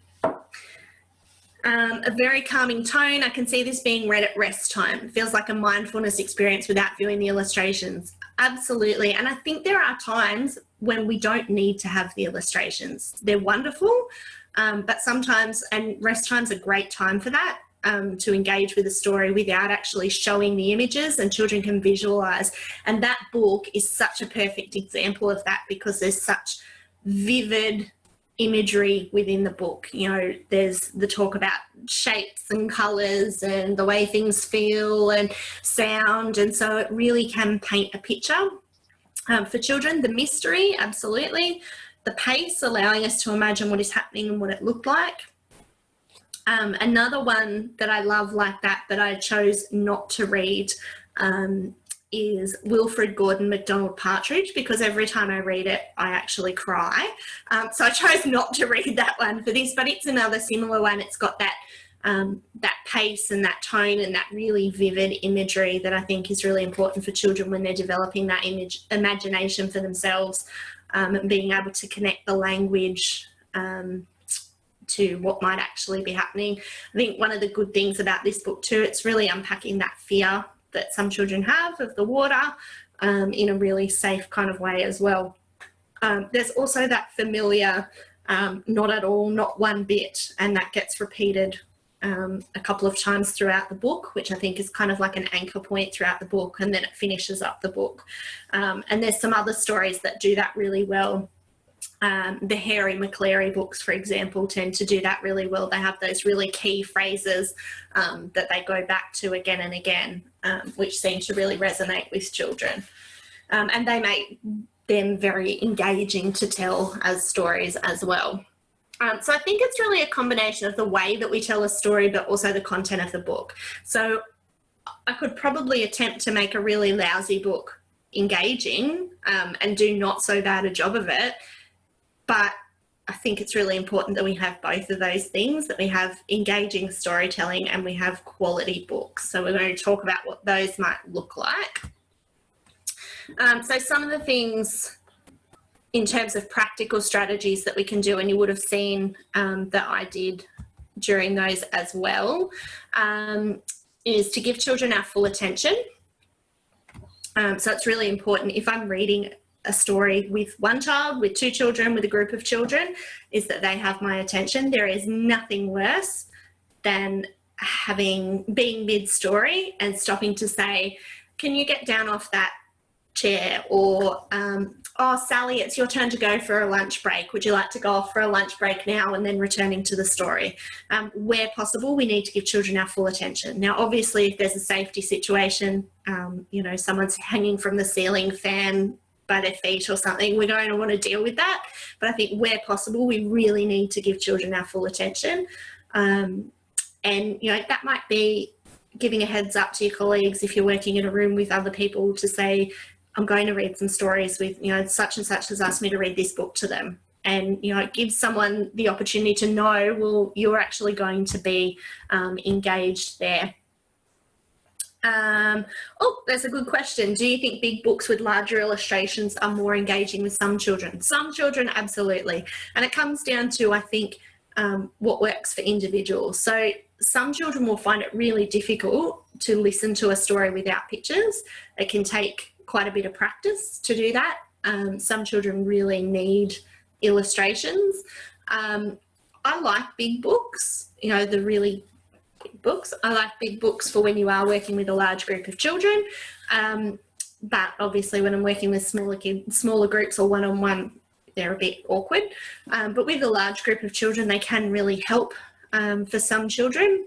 A very calming tone. I can see this being read at rest time. It feels like a mindfulness experience without viewing the illustrations. Absolutely. And I think there are times when we don't need to have the illustrations. They're wonderful, but sometimes, and rest time's a great time for that, to engage with the story without actually showing the images, and children can visualize. And that book is such a perfect example of that, because there's such vivid imagery within the book. You know, there's the talk about shapes and colours and the way things feel and sound, and so it really can paint a picture for children. The mystery, absolutely. The pace, allowing us to imagine what is happening and what it looked like. Another one that I love like that, but I chose not to read, is Wilfred Gordon MacDonald Partridge, because every time I read it, I actually cry. So I chose not to read that one for this, but it's another similar one. It's got that that pace and that tone and that really vivid imagery that I think is really important for children when they're developing that imagination for themselves, and being able to connect the language to what might actually be happening. I think one of the good things about this book too, it's really unpacking that fear that some children have of the water, in a really safe kind of way as well. There's also that familiar, not at all, not one bit, and that gets repeated a couple of times throughout the book, which I think is kind of like an anchor point throughout the book, and then it finishes up the book. And there's some other stories that do that really well. The Harry McClary books, for example, tend to do that really well. They have those really key phrases that they go back to again and again, which seem to really resonate with children. And they make them very engaging to tell as stories as well. So I think it's really a combination of the way that we tell a story, but also the content of the book. So I could probably attempt to make a really lousy book engaging, and do not so bad a job of it. But I think it's really important that we have both of those things, that we have engaging storytelling and we have quality books. So we're going to talk about what those might look like. So some of the things in terms of practical strategies that we can do, and you would have seen that I did during those as well, is to give children our full attention. So it's really important, if I'm reading a story with one child, with two children, with a group of children, is that they have my attention. There is nothing worse than being mid-story and stopping to say, can you get down off that chair? Or, oh, Sally, it's your turn to go for a lunch break. Would you like to go off for a lunch break now? And then returning to the story. Where possible, we need to give children our full attention. Now, obviously, if there's a safety situation, you know, someone's hanging from the ceiling fan by their feet or something, we're going to want to deal with that. But I think where possible, we really need to give children our full attention. And, you know, that might be giving a heads up to your colleagues if you're working in a room with other people to say, I'm going to read some stories with, you know, such and such has asked me to read this book to them. And, you know, it gives someone the opportunity to know, well, you're actually going to be engaged there. Oh, that's a good question. Do you think big books with larger illustrations are more engaging with some children? Some children, absolutely. And it comes down to, I think, what works for individuals. So some children will find it really difficult to listen to a story without pictures. It can take quite a bit of practice to do that. Some children really need illustrations. I like big books, you know, the really big books. I like big books for when you are working with a large group of children. But obviously when I'm working with smaller groups or one-on-one, they're a bit awkward. But with a large group of children, they can really help for some children.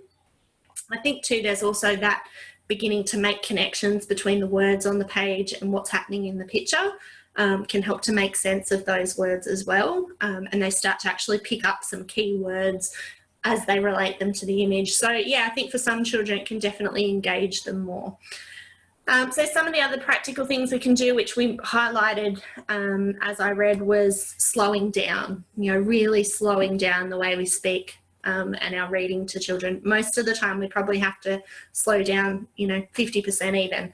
I think too, there's also that beginning to make connections between the words on the page and what's happening in the picture. Can help to make sense of those words as well. And they start to actually pick up some key words as they relate them to the image. So yeah, I think for some children it can definitely engage them more. So some of the other practical things we can do, which we highlighted as I read, was slowing down, you know, really slowing down the way we speak and our reading to children. Most of the time we probably have to slow down, you know, 50% even,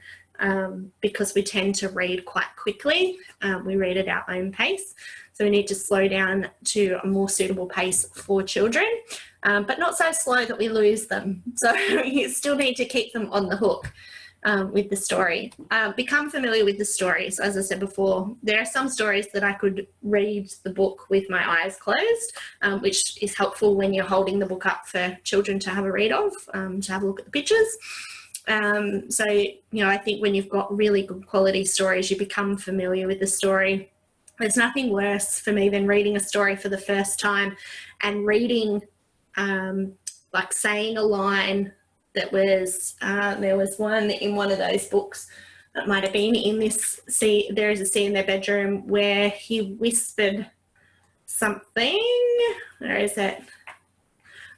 because we tend to read quite quickly. We read at our own pace. So we need to slow down to a more suitable pace for children, but not so slow that we lose them. So you still need to keep them on the hook with the story. Become familiar with the stories. As I said before, there are some stories that I could read the book with my eyes closed, which is helpful when you're holding the book up for children to have a read of, to have a look at the pictures. So, you know, I think when you've got really good quality stories, you become familiar with the story. There's nothing worse for me than reading a story for the first time and reading, like saying a line that was, there was one in one of those books, it might have been in this, there is a scene in their bedroom where he whispered something, where is it?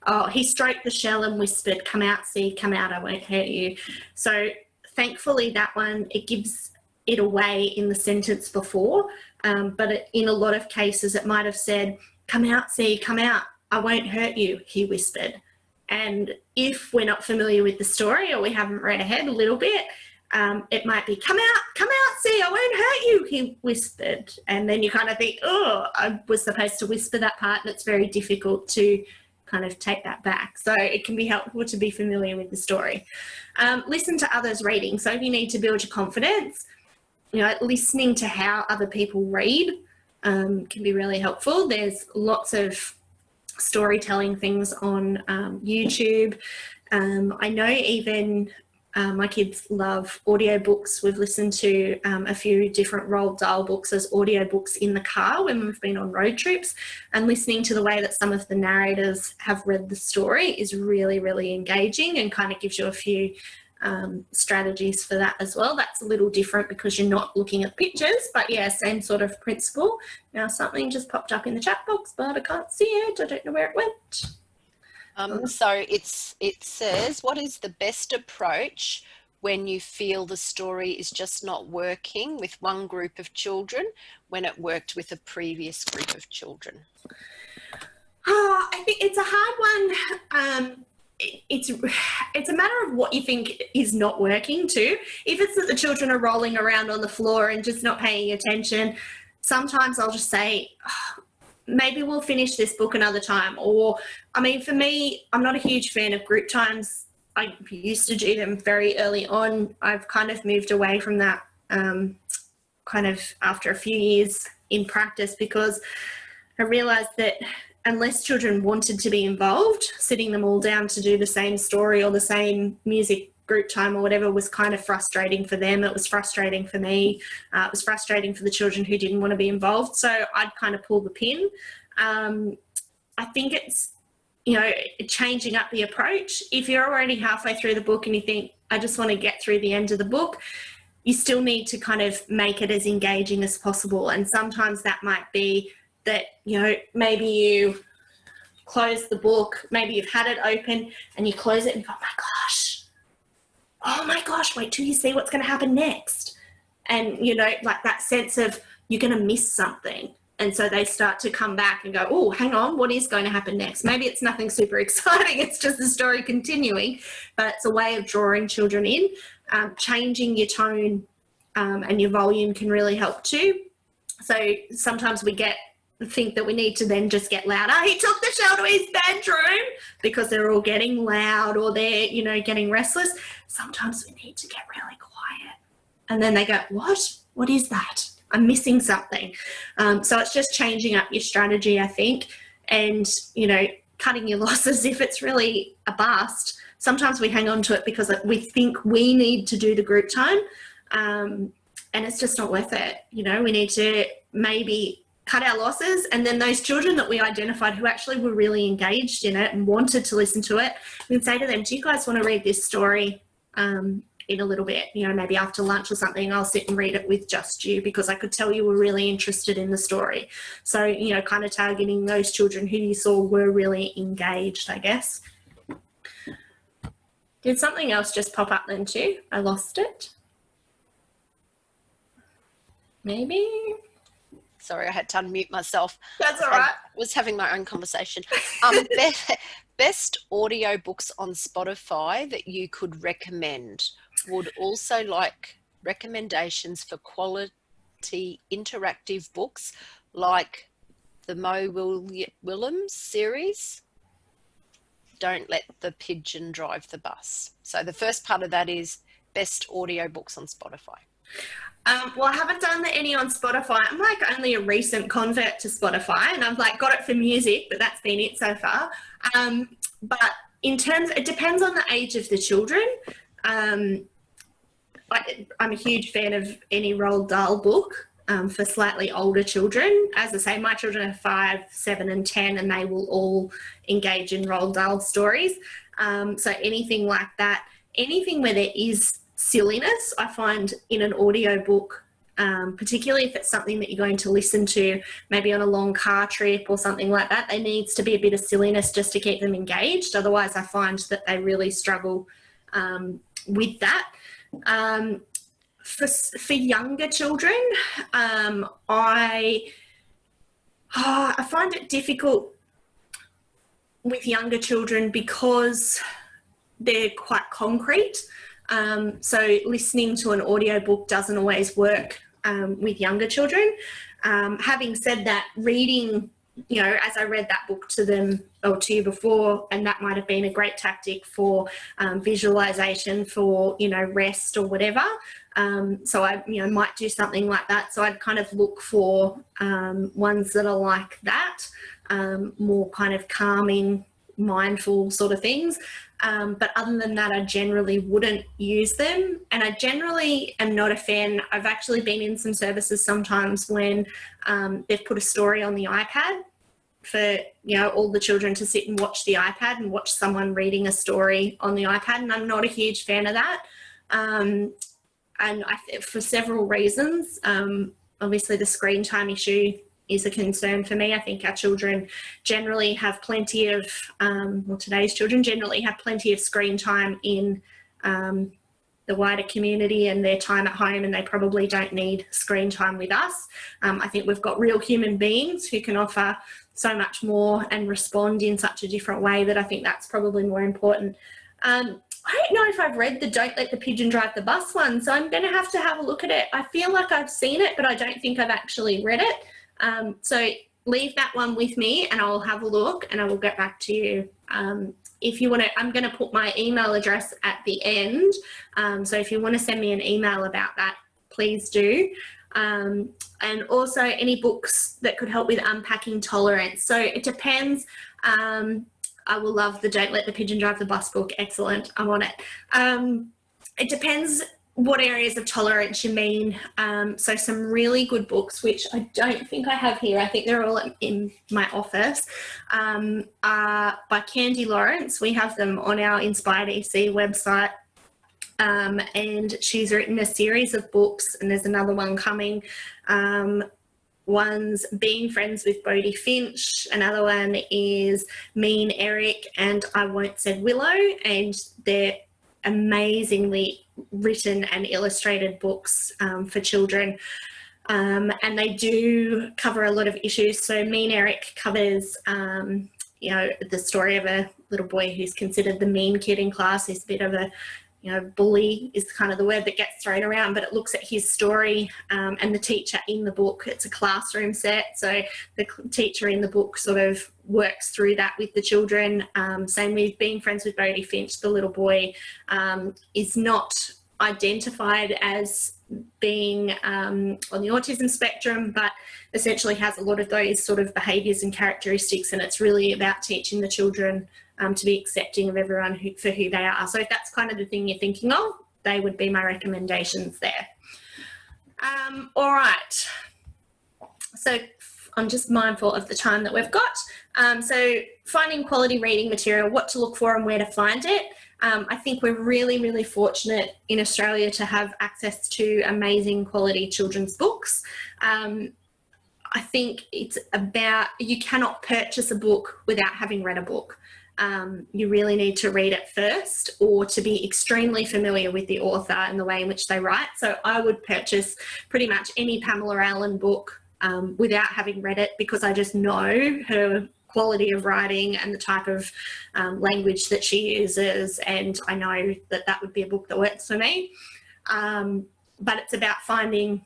Oh, he stroked the shell and whispered, "Come out, see, come out, I won't hurt you." So thankfully that one, it gives it away in the sentence before, but in a lot of cases it might have said, "Come out, see, come out, I won't hurt you," he whispered. And if we're not familiar with the story or we haven't read ahead a little bit, it might be, come out, see, I won't hurt you," he whispered. And then you kind of think, oh, I was supposed to whisper that part, and it's very difficult to kind of take that back. So it can be helpful to be familiar with the story. Listen to others reading. So if you need to build your confidence, you know, listening to how other people read can be really helpful. There's lots of storytelling things on YouTube. I know even my kids love audiobooks. We've listened to a few different Roald Dahl books as audiobooks in the car when we've been on road trips, and listening to the way that some of the narrators have read the story is really, really engaging and kind of gives you a few strategies for that as well. That's a little different because you're not looking at pictures, but yeah, same sort of principle. Now something just popped up in the chat box, but I can't see it. I don't know where it went. So it says, what is the best approach when you feel the story is just not working with one group of children when it worked with a previous group of children? I think it's a hard one. It's a matter of what you think is not working too. If it's that the children are rolling around on the floor and just not paying attention, sometimes I'll just say, oh, maybe we'll finish this book another time. Or, I mean, for me, I'm not a huge fan of group times. I used to do them very early on. I've kind of moved away from that kind of after a few years in practice, because I realised that unless children wanted to be involved, sitting them all down to do the same story or the same music group time or whatever was kind of frustrating for them. It was frustrating for me. It was frustrating for the children who didn't want to be involved. So I'd kind of pull the pin. I think it's, you know, changing up the approach. If you're already halfway through the book and you think, I just want to get through the end of the book, you still need to kind of make it as engaging as possible. And sometimes that might be that, you know, maybe you close the book, maybe you've had it open and you close it and you go, oh my gosh, wait till you see what's going to happen next. And, you know, like that sense of you're going to miss something. And so they start to come back and go, oh, hang on, what is going to happen next? Maybe it's nothing super exciting. It's just the story continuing, but it's a way of drawing children in. Changing your tone and your volume can really help too. So sometimes we think that we need to then just get louder. He took the shell to his bedroom because they're all getting loud or they're, you know, getting restless. Sometimes we need to get really quiet. And then they go, what? What is that? I'm missing something. So it's just changing up your strategy, I think. and, you know, cutting your losses if it's really a bust. Sometimes we hang on to it because we think we need to do the group time, and it's just not worth it. You know, we need to maybe cut our losses, and then those children that we identified who actually were really engaged in it and wanted to listen to it, we can say to them, do you guys want to read this story in a little bit, you know, maybe after lunch or something? I'll sit and read it with just you because I could tell you were really interested in the story. So, you know, kind of targeting those children who you saw were really engaged, I guess. Did something else just pop up then too? I lost it. Maybe. Sorry, I had to unmute myself. That's all right. I was having my own conversation. Best audio books on Spotify that you could recommend. Would also like recommendations for quality interactive books like the Mo Willems series, Don't Let the Pigeon Drive the Bus. So the first part of that is best audio books on Spotify. Well, I haven't done any on Spotify. I'm like only a recent convert to Spotify, and I've like got it for music, but that's been it so far. But in terms, it depends on the age of the children. Like, I'm a huge fan of any Roald Dahl book for slightly older children. As I say, my children are 5, 7 and 10, and they will all engage in Roald Dahl stories. So anything like that, anything where there is silliness, I find in an audio book, particularly if it's something that you're going to listen to maybe on a long car trip or something like that, there needs to be a bit of silliness just to keep them engaged. Otherwise, I find that they really struggle with that. For younger children, I find it difficult with younger children because they're quite concrete. So listening to an audiobook doesn't always work with younger children. Having said that, reading, you know, as I read that book to them or to you before, and that might have been a great tactic for visualization, for, you know, rest or whatever. So I, you know, might do something like that. So I'd kind of look for ones that are like that, more kind of calming, mindful sort of things. But other than that, I generally wouldn't use them. And I generally am not a fan. I've actually been in some services sometimes when they've put a story on the iPad for, you know, all the children to sit and watch the iPad and watch someone reading a story on the iPad. And I'm not a huge fan of that. And for several reasons, obviously the screen time issue is a concern for me. I think our children generally have plenty of, today's children generally have plenty of screen time in the wider community and their time at home, and they probably don't need screen time with us. I think we've got real human beings who can offer so much more and respond in such a different way that I think that's probably more important. I don't know if I've read the Don't Let the Pigeon Drive the Bus one, so I'm going to have a look at it. I feel like I've seen it, but I don't think I've actually read it. So leave that one with me and I'll have a look and I will get back to you. If you want to, I'm going to put my email address at the end. So if you want to send me an email about that, please do. And also any books that could help with unpacking tolerance. So it depends. I will love the Don't Let the Pigeon Drive the Bus book. Excellent. I'm on it. It depends what areas of tolerance you mean. So some really good books, which I don't think I have here, I think they're all in my office, are by Candy Lawrence. We have them on our Inspired EC website. And she's written a series of books, and there's another one coming. One's Being Friends with Bodhi Finch, another one is Mean Eric and I Won't Said Willow, and they're amazingly written and illustrated books for children, and they do cover a lot of issues. So Mean Eric covers you know, the story of a little boy who's considered the mean kid in class. He's a bit of a, you know, bully is kind of the word that gets thrown around, but it looks at his story and the teacher in the book. It's a classroom set, so the teacher in the book sort of works through that with the children. Same with Being Friends with Bodhi Finch. The little boy is not identified as being on the autism spectrum, but essentially has a lot of those sort of behaviours and characteristics, and it's really about teaching the children to be accepting of everyone for who they are. So if that's kind of the thing you're thinking of, they would be my recommendations there. All right. So I'm just mindful of the time that we've got. So finding quality reading material, what to look for and where to find it. I think we're really, really fortunate in Australia to have access to amazing quality children's books. I think it's about, you cannot purchase a book without having read a book. You really need to read it first, or to be extremely familiar with the author and the way in which they write. So I would purchase pretty much any Pamela Allen book without having read it, because I just know her quality of writing and the type of language that she uses, and I know that that would be a book that works for me. But it's about finding,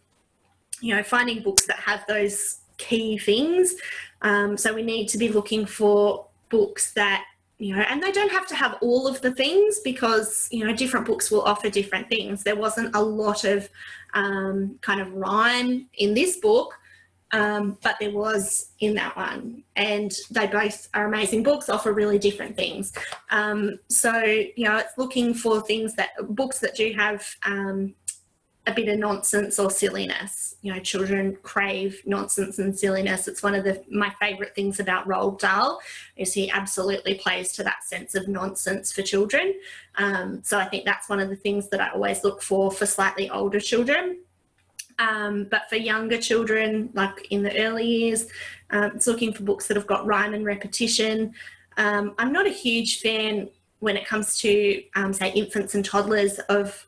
finding books that have those key things. So we need to be looking for books that, and they don't have to have all of the things, because, different books will offer different things. There wasn't a lot of kind of rhyme in this book, but there was in that one, and they both are amazing books, offer really different things. So, it's looking for books that do have a bit of nonsense or silliness. Children crave nonsense and silliness. It's one of my favourite things about Roald Dahl, is he absolutely plays to that sense of nonsense for children. So I think that's one of the things that I always look for slightly older children. But for younger children, like in the early years, it's looking for books that have got rhyme and repetition. I'm not a huge fan when it comes to, say, infants and toddlers, of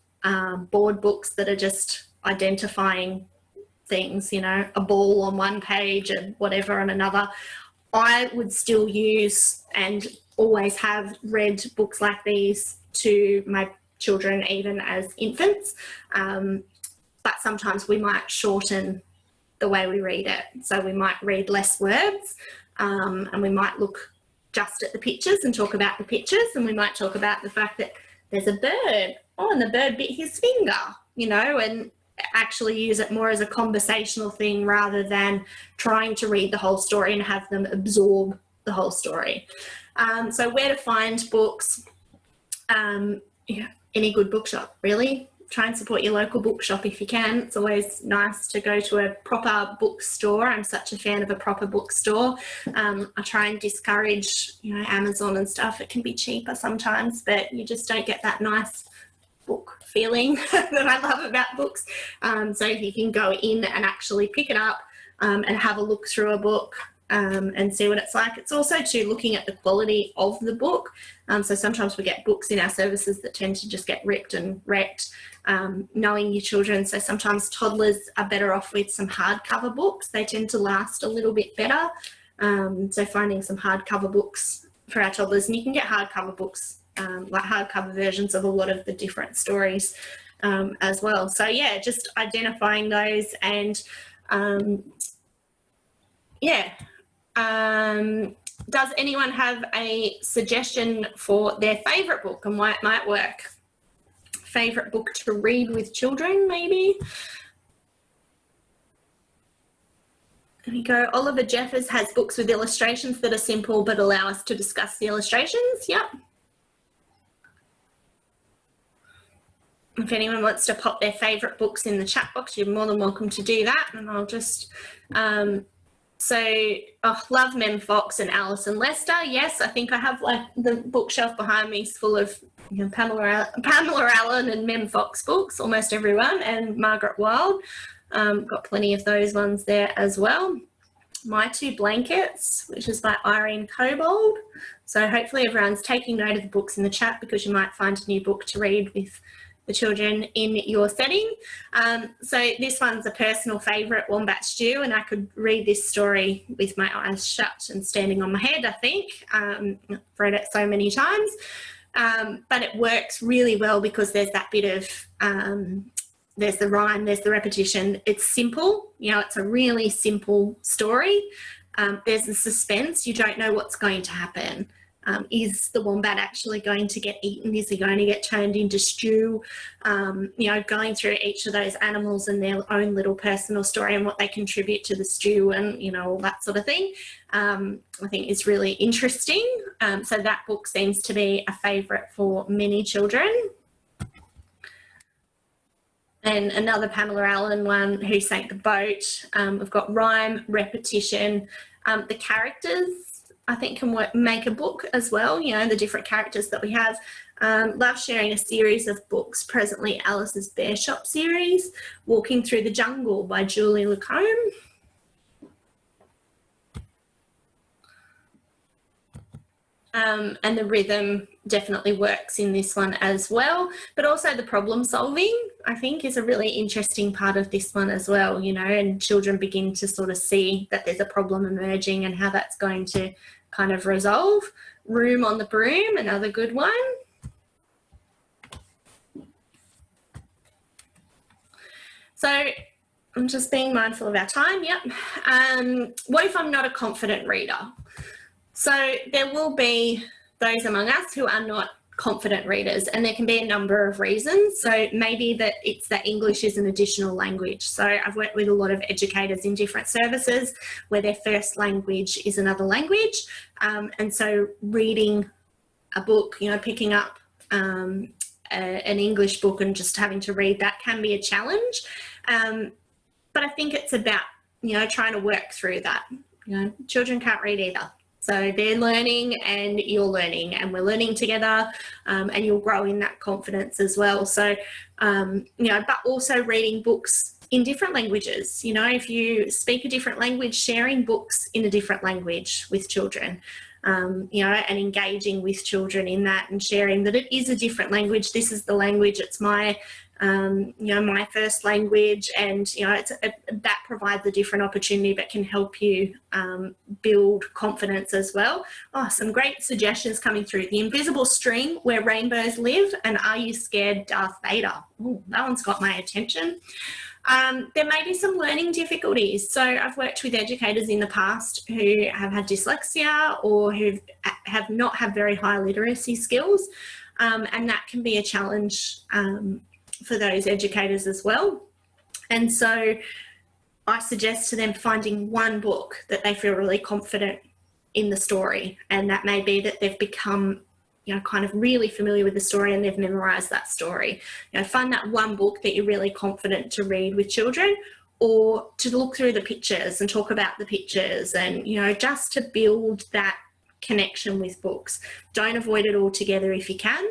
board books that are just identifying things, a ball on one page and whatever on another. I would still use and always have read books like these to my children, even as infants. But sometimes we might shorten the way we read it. So we might read less words, and we might look just at the pictures and talk about the pictures, and we might talk about the fact that there's a bird, and the bird bit his finger, and actually use it more as a conversational thing rather than trying to read the whole story and have them absorb the whole story. So where to find books? Any good bookshop, really. Try and support your local bookshop if you can. It's always nice to go to a proper bookstore. I'm such a fan of a proper bookstore. I try and discourage, Amazon and stuff. It can be cheaper sometimes, but you just don't get that nice book feeling that I love about books. So if you can go in and actually pick it up and have a look through a book, and see what it's like. It's also too looking at the quality of the book. So sometimes we get books in our services that tend to just get ripped and wrecked. Knowing your children, so sometimes toddlers are better off with some hardcover books. They tend to last a little bit better. So finding some hardcover books for our toddlers, and you can get hardcover books, like hardcover versions of a lot of the different stories as well. So yeah, just identifying those, and does anyone have a suggestion for their favourite book and why it might work? Favourite book to read with children, maybe? There we go. Oliver Jeffers has books with illustrations that are simple but allow us to discuss the illustrations. Yep. If anyone wants to pop their favourite books in the chat box, you're more than welcome to do that. And I'll just... love Mem Fox and Alison Lester. Yes, I think I have like the bookshelf behind me is full of Pamela Allen and Mem Fox books, almost everyone, and Margaret Wilde. Got plenty of those ones there as well. My Two Blankets, which is by Irene Cobold. So hopefully everyone's taking note of the books in the chat, because you might find a new book to read with the children in your setting. So this one's a personal favourite, Wombat Stew, and I could read this story with my eyes shut and standing on my head, I think. I've read it so many times. But it works really well because there's that bit of, there's the rhyme, there's the repetition. It's simple, it's a really simple story. There's the suspense, you don't know what's going to happen. Is the wombat actually going to get eaten? Is he going to get turned into stew? You know, going through each of those animals and their own little personal story and what they contribute to the stew and, you know, all that sort of thing, I think is really interesting. So that book seems to be a favourite for many children. And another Pamela Allen one, Who Sank the Boat. We've got rhyme, repetition. The characters, I think, can make a book as well, you know, the different characters that we have. Love sharing a series of books, presently Alice's Bear Shop series, Walking Through the Jungle by Julie Lacombe. And the rhythm definitely works in this one as well, but also the problem solving, I think, is a really interesting part of this one as well, you know, and children begin to sort of see that there's a problem emerging and how that's going to kind of resolve. Room on the Broom, another good one. So I'm just being mindful of our time. Yep. What if I'm not a confident reader? So there will be those among us who are not confident readers, and there can be a number of reasons. So maybe that it's that English is an additional language. So I've worked with a lot of educators in different services where their first language is another language. And so reading a book, you know, picking up an English book and just having to read that can be a challenge. But I think it's about, you know, trying to work through that. You know, children can't read either. So they're learning and you're learning, and we're learning together, and you'll grow in that confidence as well. So, you know, but also reading books in different languages. You know, if you speak a different language, sharing books in a different language with children, you know, and engaging with children in that and sharing that it is a different language. This is the language, it's my, you know, my first language, and, you know, that provides a different opportunity but can help you build confidence as well. Oh, some great suggestions coming through. The Invisible String, Where Rainbows Live, and Are You Scared, Darth Vader? Ooh, that one's got my attention. There may be some learning difficulties. So I've worked with educators in the past who have had dyslexia or who have not had very high literacy skills, and that can be a challenge for those educators as well. And so I suggest to them finding one book that they feel really confident in the story, and that may be that they've become, you know, kind of really familiar with the story and they've memorized that story. You know, find that one book that you're really confident to read with children, or to look through the pictures and talk about the pictures, and, you know, just to build that connection with books. Don't avoid it altogether if you can,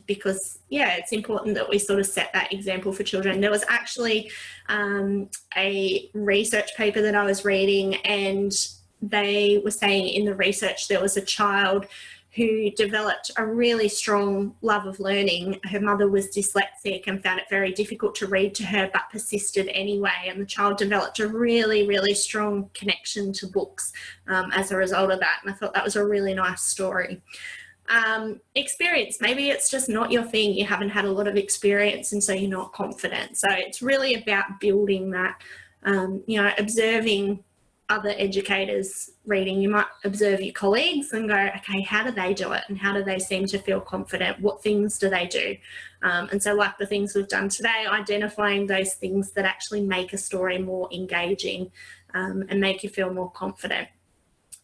because, yeah, it's important that we sort of set that example for children. There was actually a research paper that I was reading, and they were saying in the research there was a child who developed a really strong love of learning. Her mother was dyslexic and found it very difficult to read to her, but persisted anyway. And the child developed a really, really strong connection to books as a result of that. And I thought that was a really nice story. Experience, maybe it's just not your thing. You haven't had a lot of experience, and so you're not confident. So it's really about building that, you know, observing other educators reading. You might observe your colleagues and go, okay, how do they do it, and how do they seem to feel confident? What things do they do? And so, like the things we've done today, identifying those things that actually make a story more engaging and make you feel more confident.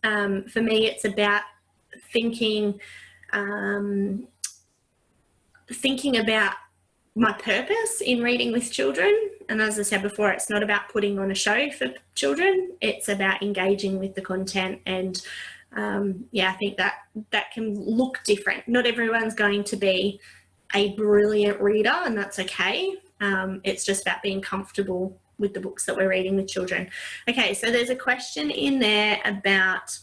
For me, it's about thinking about my purpose in reading with children. And as I said before, it's not about putting on a show for children, it's about engaging with the content. And yeah, I think that can look different. Not everyone's going to be a brilliant reader, and that's okay. It's just about being comfortable with the books that we're reading with children. Okay, so there's a question in there about,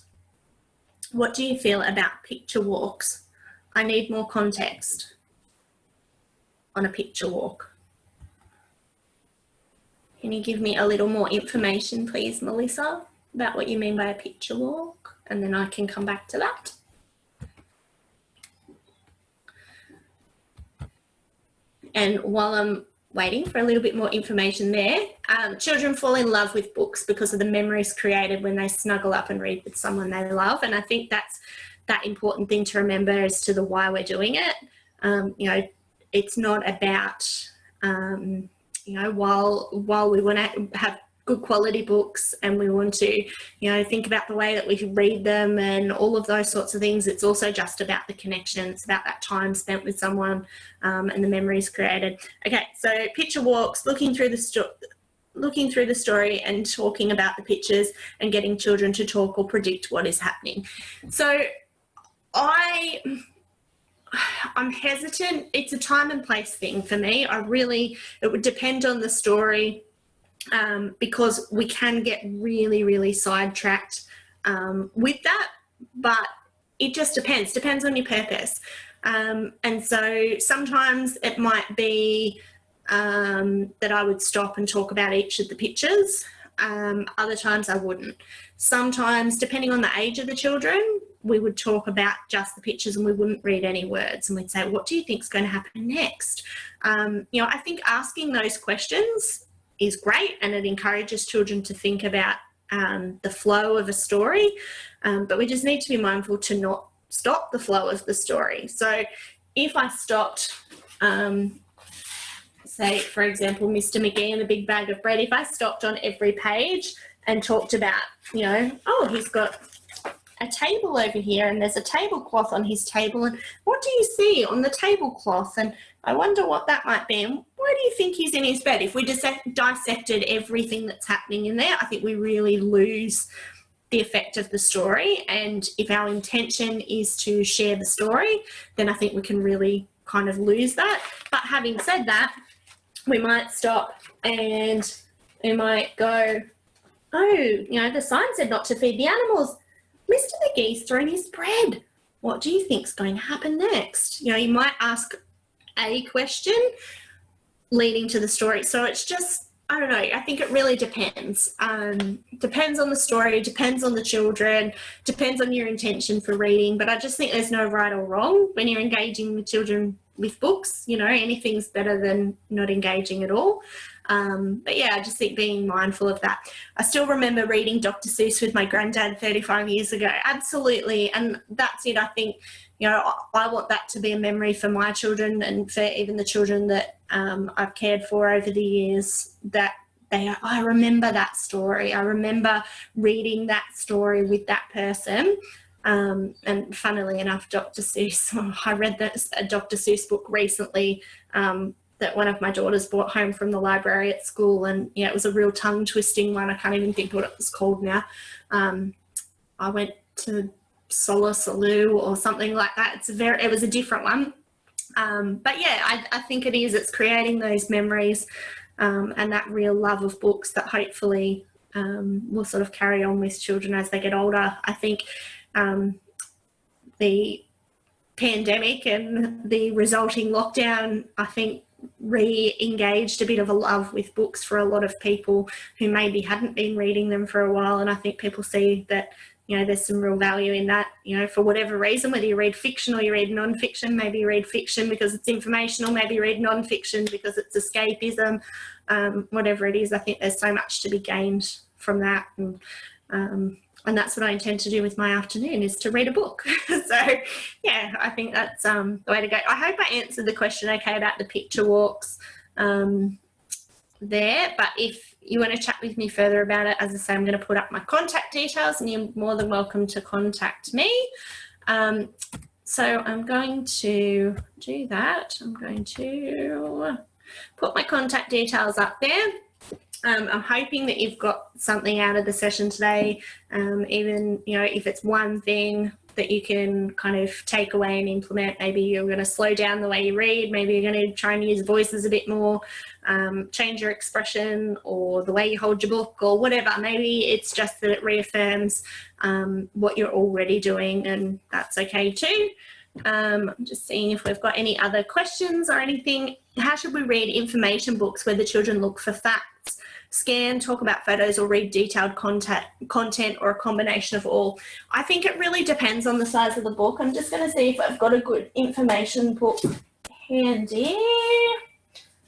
what do you feel about picture walks? I need more context on a picture walk. Can you give me a little more information, please, Melissa, about what you mean by a picture walk? And then I can come back to that. And while I'm waiting for a little bit more information there. Children fall in love with books because of the memories created when they snuggle up and read with someone they love. And I think that's that important thing to remember as to the why we're doing it. You know, it's not about, you know, while we want to have good quality books and we want to, you know, think about the way that we read them and all of those sorts of things, it's also just about the connection. It's about that time spent with someone and the memories created. Okay, so picture walks, looking through the story and talking about the pictures and getting children to talk or predict what is happening. So I'm hesitant. It's a time and place thing for me. It would depend on the story, because we can get really, really sidetracked with that, but it just depends on your purpose. And so sometimes it might be that I would stop and talk about each of the pictures. Other times I wouldn't. Sometimes, depending on the age of the children, we would talk about just the pictures and we wouldn't read any words, and we'd say, what do you think is going to happen next? You know, I think asking those questions is great, and it encourages children to think about the flow of a story, but we just need to be mindful to not stop the flow of the story. So if I stopped, say, for example, Mr. McGee and the Big Bag of Bread, if I stopped on every page and talked about, you know, oh, he's got a table over here and there's a tablecloth on his table, and what do you see on the tablecloth, and I wonder what that might be, and why do you think he's in his bed? If we just dissected everything that's happening in there, I think we really lose the effect of the story. And if our intention is to share the story, then I think we can really kind of lose that. But having said that, we might stop and we might go, oh, you know, the sign said not to feed the animals. Mr. McGee's thrown his bread. What do you think's going to happen next? You know, you might ask a question leading to the story. So it's just, I don't know, I think it really depends. Depends on the story, depends on the children, depends on your intention for reading. But I just think there's no right or wrong when you're engaging with children with books. You know, anything's better than not engaging at all. But yeah, I just think being mindful of that. I still remember reading Dr. Seuss with my granddad 35 years ago. Absolutely. And that's it. I think, you know, I want that to be a memory for my children and for even the children that I've cared for over the years, that I remember that story. I remember reading that story with that person. And funnily enough, Dr. Seuss, I read a Dr. Seuss book recently that one of my daughters brought home from the library at school, and yeah, it was a real tongue-twisting one. I can't even think what it was called now. I went to Solasaloo or something like that. It was a different one. But yeah, I think it is. It's creating those memories and that real love of books that hopefully will sort of carry on with children as they get older. I think the pandemic and the resulting lockdown, I think, re-engaged a bit of a love with books for a lot of people who maybe hadn't been reading them for a while. And I think people see that, you know, there's some real value in that, you know, for whatever reason, whether you read fiction or you read non-fiction. Maybe you read fiction because it's informational, maybe you read non-fiction because it's escapism, whatever it is. I think there's so much to be gained from that. And that's what I intend to do with my afternoon, is to read a book. So yeah, I think that's the way to go. I hope I answered the question okay about the picture walks there. But if you want to chat with me further about it, as I say, I'm going to put up my contact details and you're more than welcome to contact me. So I'm going to do that. I'm going to put my contact details up there. I'm hoping that you've got something out of the session today, even, you know, if it's one thing that you can kind of take away and implement. Maybe you're going to slow down the way you read, maybe you're going to try and use voices a bit more, change your expression or the way you hold your book or whatever. Maybe it's just that it reaffirms what you're already doing, and that's okay too. I'm just seeing if we've got any other questions or anything. How should we read information books where the children look for facts, scan, talk about photos, or read detailed content, or a combination of all? I think it really depends on the size of the book. I'm just going to see if I've got a good information book handy.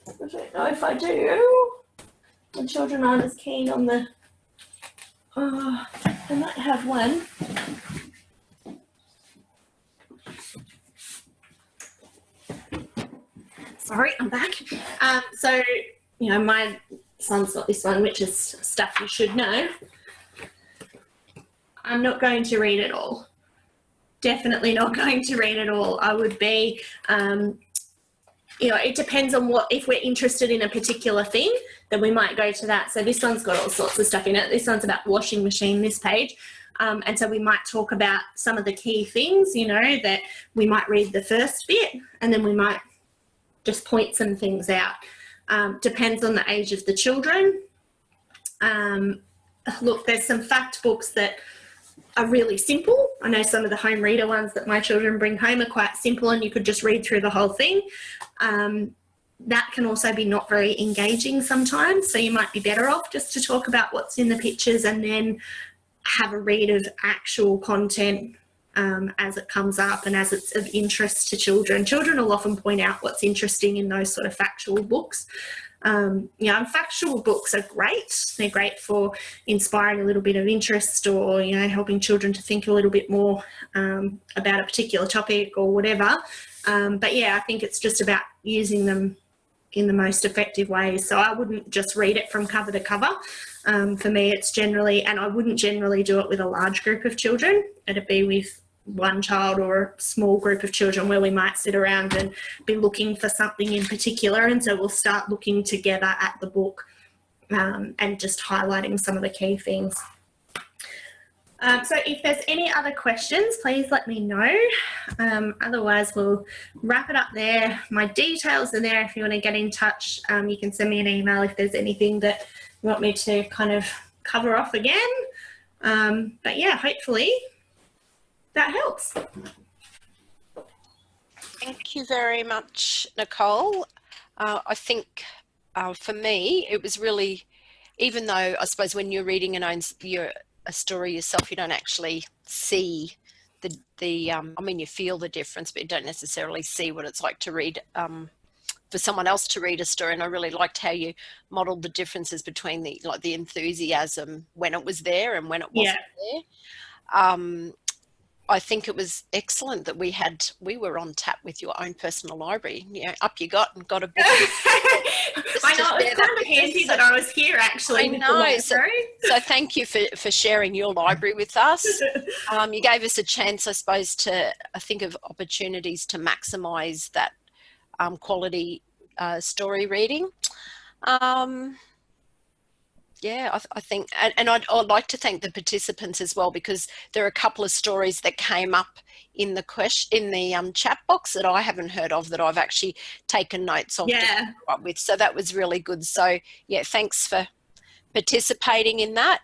I don't know if I do. My children aren't as keen on the... Oh, I might have one. Sorry, I'm back. So, you know, my son's got this one, which is stuff you should know. I'm not going to read it all. Definitely not going to read it all. I would be, you know, it depends on what, if we're interested in a particular thing, then we might go to that. So this one's got all sorts of stuff in it. This one's about washing machine, this page. And so we might talk about some of the key things, you know, that we might read the first bit and then we might just point some things out. Depends on the age of the children. Look, there's some fact books that are really simple. I know some of the home reader ones that my children bring home are quite simple and you could just read through the whole thing. That can also be not very engaging sometimes, so you might be better off just to talk about what's in the pictures and then have a read of actual content as it comes up and as it's of interest to children. Children will often point out what's interesting in those sort of factual books. You know, and factual books are great. They're great for inspiring a little bit of interest or, you know, helping children to think a little bit more about a particular topic or whatever. But yeah, I think it's just about using them in the most effective ways. So I wouldn't just read it from cover to cover. For me, it's generally, and I wouldn't generally do it with a large group of children. It'd be with one child or a small group of children where we might sit around and be looking for something in particular, and so we'll start looking together at the book and just highlighting some of the key things. So if there's any other questions, please let me know. Otherwise, we'll wrap it up there. My details are there if you want to get in touch. You can send me an email if there's anything that you want me to kind of cover off again. But yeah, hopefully that helps. Thank you very much, Nicole. I think for me, it was really, even though I suppose when you're reading a story yourself, you don't actually see I mean, you feel the difference, but you don't necessarily see what it's like to read, for someone else to read a story. And I really liked how you modeled the differences between the enthusiasm when it was there and when it wasn't there. I think it was excellent that we were on tap with your own personal library. You know, up you got and got a book. I know, it's kind of handy that I was here actually. I know. So thank you for sharing your library with us. You gave us a chance, I suppose, to think of opportunities to maximise that quality story reading. Yeah, I think, and I'd like to thank the participants as well, because there are a couple of stories that came up in the chat box that I haven't heard of, that I've actually taken notes of to come up with. So that was really good. So yeah, thanks for participating in that.